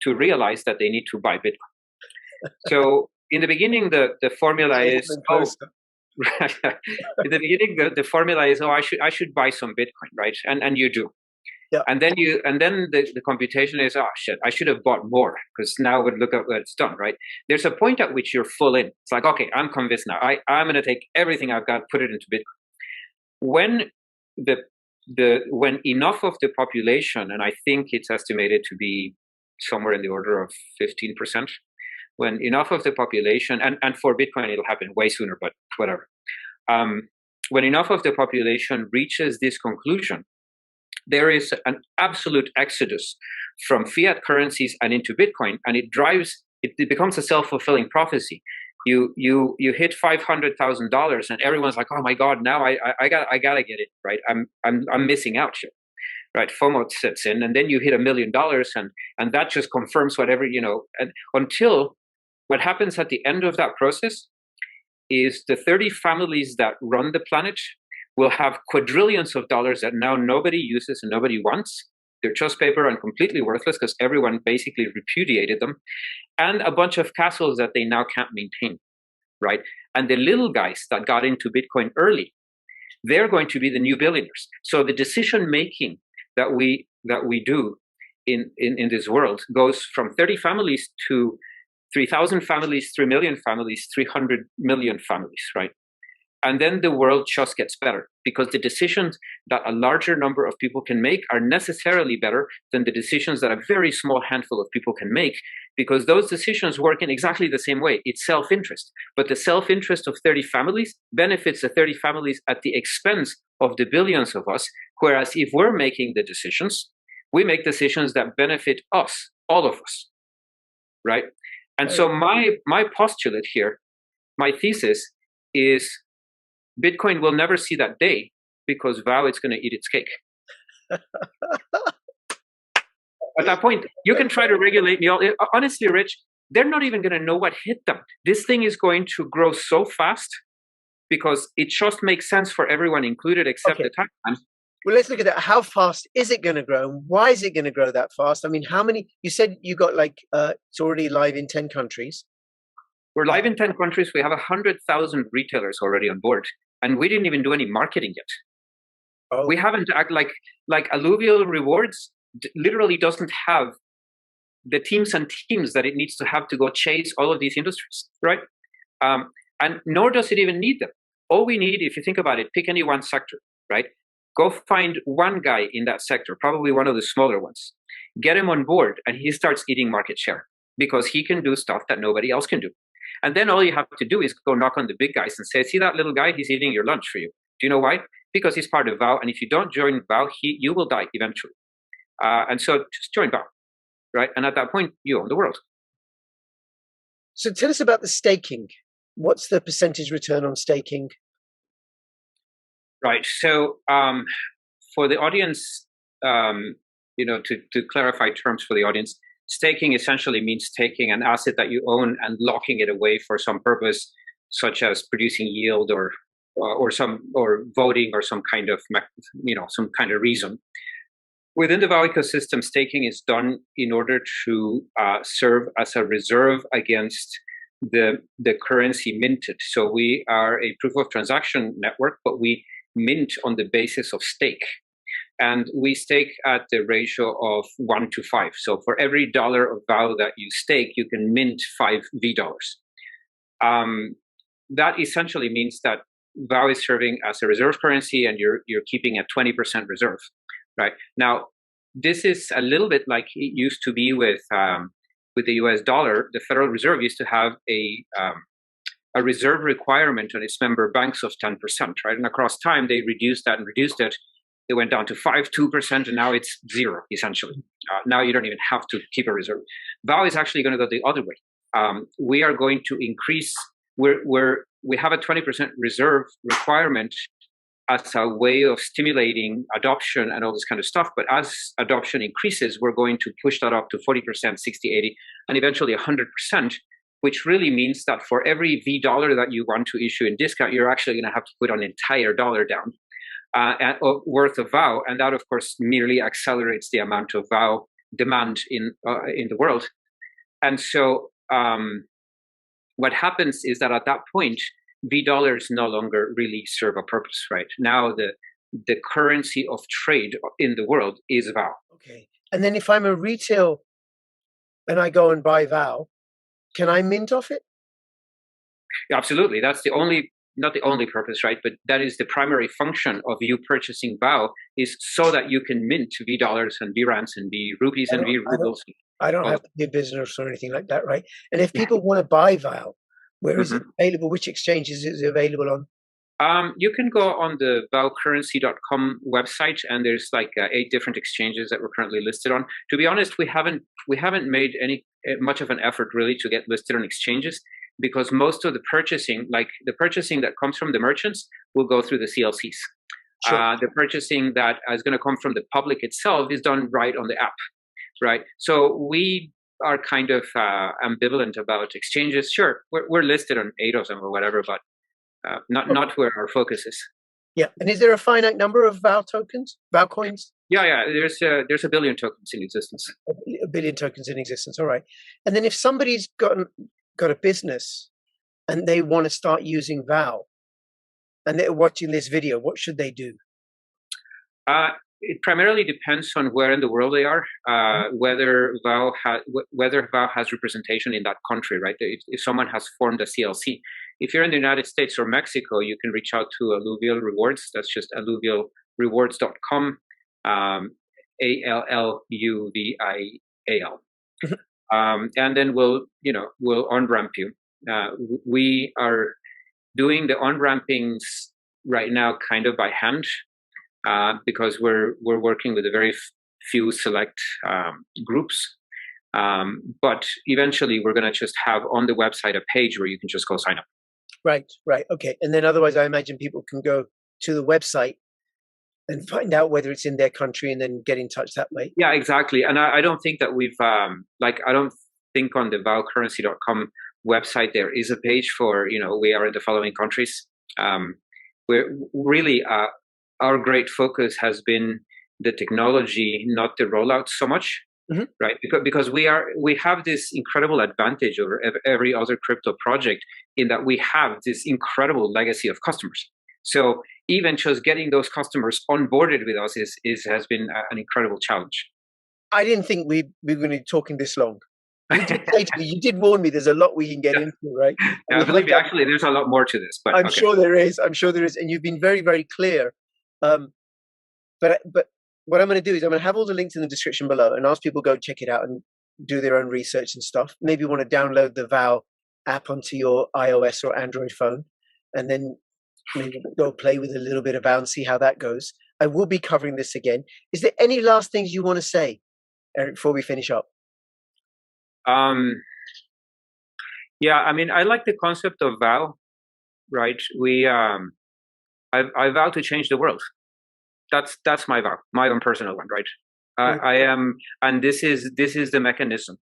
to realize that they need to buy Bitcoin. So in the beginning, the formula is in the beginning the formula is I should buy some Bitcoin, right? And you do. Yeah. And then the computation is shit, I should have bought more, because now look at what it's done, right? There's a point at which you're full in. It's like, okay, I'm convinced now. I'm going to take everything I've got, put it into Bitcoin. When enough of the population, and I think it's estimated to be somewhere in the order of 15%, when enough of the population, and for Bitcoin it'll happen way sooner, but whatever. When enough of the population reaches this conclusion, there is an absolute exodus from fiat currencies and into Bitcoin, and it becomes a self-fulfilling prophecy. You hit $500,000 and everyone's like, oh my God, now I gotta get it, right? I'm missing out here, right? FOMO sets in, and then you hit $1 million, and that just confirms whatever, and until what happens at the end of that process is the 30 families that run the planet will have quadrillions of dollars that now nobody uses and nobody wants. They're just paper and completely worthless because everyone basically repudiated them, and a bunch of castles that they now can't maintain, right? And the little guys that got into Bitcoin early, they're going to be the new billionaires. So the decision making that we do in this world goes from 30 families to 3,000 families, 3 million families, 300 million families, right? And then the world just gets better, because the decisions that a larger number of people can make are necessarily better than the decisions that a very small handful of people can make, because those decisions work in exactly the same way. It's self-interest. But the self-interest of 30 families benefits the 30 families at the expense of the billions of us, whereas if we're making the decisions, we make decisions that benefit us, all of us, right? And so my postulate here, my thesis is Bitcoin will never see that day, because VOW is going to eat its cake. At that point, you can try to regulate me all. Honestly, Rich, they're not even going to know what hit them. This thing is going to grow so fast because it just makes sense for everyone included, except the tax man. Well, let's look at that. How fast is it going to grow? And why is it going to grow that fast? I mean, how many? You said you got it's already live in 10 countries. We're live in 10 countries. We have 100,000 retailers already on board. And we didn't even do any marketing yet. Oh. We haven't act like Alluvial Rewards literally doesn't have the teams and teams that it needs to have to go chase all of these industries, right? And nor does it even need them. All we need, if you think about it, pick any one sector, right? Go find one guy in that sector, probably one of the smaller ones. Get him on board, and he starts eating market share because he can do stuff that nobody else can do. And then all you have to do is go knock on the big guys and say, see that little guy? He's eating your lunch for you. Do you know why? Because he's part of VOW. And if you don't join VOW, you will die eventually. And so just join VOW, right? And at that point, you own the world. So tell us about the staking. What's the percentage return on staking? Right. So for the audience, to clarify terms for the audience, staking essentially means taking an asset that you own and locking it away for some purpose, such as producing yield or voting or some kind of reason. Within the VOW ecosystem, staking is done in order to serve as a reserve against the currency minted. So we are a proof of transaction network, but we mint on the basis of stake. And we stake at the ratio of 1 to 5. So for every dollar of VOW that you stake, you can mint 5 V dollars. That essentially means that VOW is serving as a reserve currency, and you're keeping a 20% reserve, right? Now, this is a little bit like it used to be with the US dollar. The Federal Reserve used to have a reserve requirement on its member banks of 10%, right? And across time, they reduced that and reduced it. It went down to 2%, and now it's zero, essentially. Now you don't even have to keep a reserve. VOW is actually going to go the other way. We are going to increase, we have a 20% reserve requirement as a way of stimulating adoption and all this kind of stuff. But as adoption increases, we're going to push that up to 40%, 60, 80, and eventually 100%, which really means that for every V dollar that you want to issue in discount, you're actually going to have to put an entire dollar down worth of VOW. And that, of course, merely accelerates the amount of VOW demand in the world. And so what happens is that at that point, V dollars no longer really serve a purpose, right? Now the currency of trade in the world is VOW. Okay. And then if I'm a retail and I go and buy VOW, can I mint off it? Absolutely. That's not the only purpose, right? But that is the primary function of you purchasing VOW, is so that you can mint V dollars and V rands and V rupees and V rubles. I don't have to be a business or anything like that, right? And if people want to buy VOW, where is it available? Which exchanges is it available on? You can go on the vowcurrency.com website, and there's like 8 different exchanges that we're currently listed on. To be honest, we haven't made much of an effort really to get listed on exchanges, because most of the purchasing, like the purchasing that comes from the merchants, will go through the CLCs. Sure. The purchasing that is going to come from the public itself is done right on the app, right? So we are kind of ambivalent about exchanges. Sure, we're listed on 8 of them or whatever, but not where our focus is. Yeah, and is there a finite number of VOW tokens, VOW coins? Yeah. There's a billion tokens in existence. A billion tokens in existence. All right. And then if somebody's got a business and they want to start using VOW, and they're watching this video, what should they do? It primarily depends on where in the world they are, whether VOW has representation in that country, right? If someone has formed a CLC. If you're in the United States or Mexico, you can reach out to Alluvial Rewards. That's just alluvialrewards.com, ALLUVIAL. And then we'll on-ramp you. We are doing the on-rampings right now kind of by hand, because we're working with a very few select groups. But eventually we're going to just have on the website a page where you can just go sign up. Right. Okay. And then otherwise, I imagine people can go to the website and find out whether it's in their country and then get in touch that way. Yeah, exactly. And I don't think that we've, I don't think on the vowcurrency.com website there is a page for, we are in the following countries. We're really, our great focus has been the technology, not the rollout so much. Right, because we have this incredible advantage over every other crypto project in that we have this incredible legacy of customers. So even just getting those customers onboarded with us has been an incredible challenge. I didn't think we were going to be talking this long. You did warn me. There's a lot we can get into, right? Yeah, I believe actually there's a lot more to this, but I'm sure there is, and you've been very, very clear. But what I'm going to do is I'm going to have all the links in the description below and ask people to go check it out and do their own research and stuff. Maybe you want to download the VOW app onto your iOS or Android phone, and then maybe go play with a little bit of VOW and see how that goes. I will be covering this again. Is there any last things you want to say, Eric, before we finish up? Yeah, I mean, I like the concept of VOW, right? I vow to change the world. That's my vow, my own personal one, right? I am, and this is the mechanism.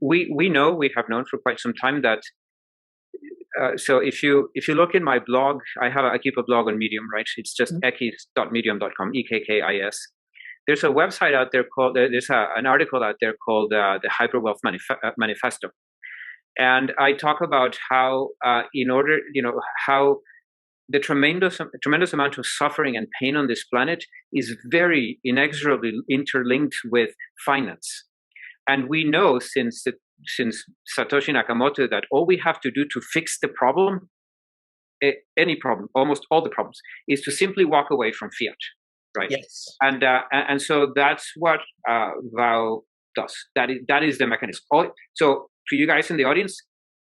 We know, we have known for quite some time that. So if you look in my blog, I keep a blog on Medium, right? It's just ekis.medium.com, EKKIS. There's a website out there called, an article out there called the Hyperwealth Manifesto. And I talk about how, how the tremendous amount of suffering and pain on this planet is very inexorably interlinked with finance. And we know since Satoshi Nakamoto that all we have to do to fix the problem, any problem, almost all the problems, is to simply walk away from fiat, right? Yes. And so that's what VOW does. That is the mechanism. So to you guys in the audience,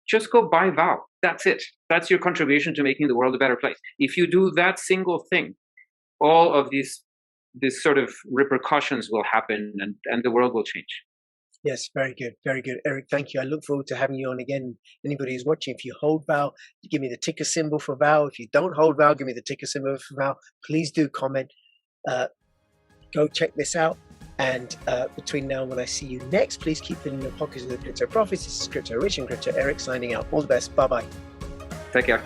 just go buy VOW. That's it. That's your contribution to making the world a better place. If you do that single thing, all of these this sort of repercussions will happen, and the world will change. Yes, very good, Eric. Thank you. I look forward to having you on again. Anybody who's watching, if you hold VAL, give me the ticker symbol for VAL. If you don't hold VAL, give me the ticker symbol for VAL. Please do comment. Go check this out. And between now and when I see you next, please keep it in your pockets of the Crypto Profits. This is Crypto Rich and Crypto Eric signing out. All the best. Bye bye. Take care.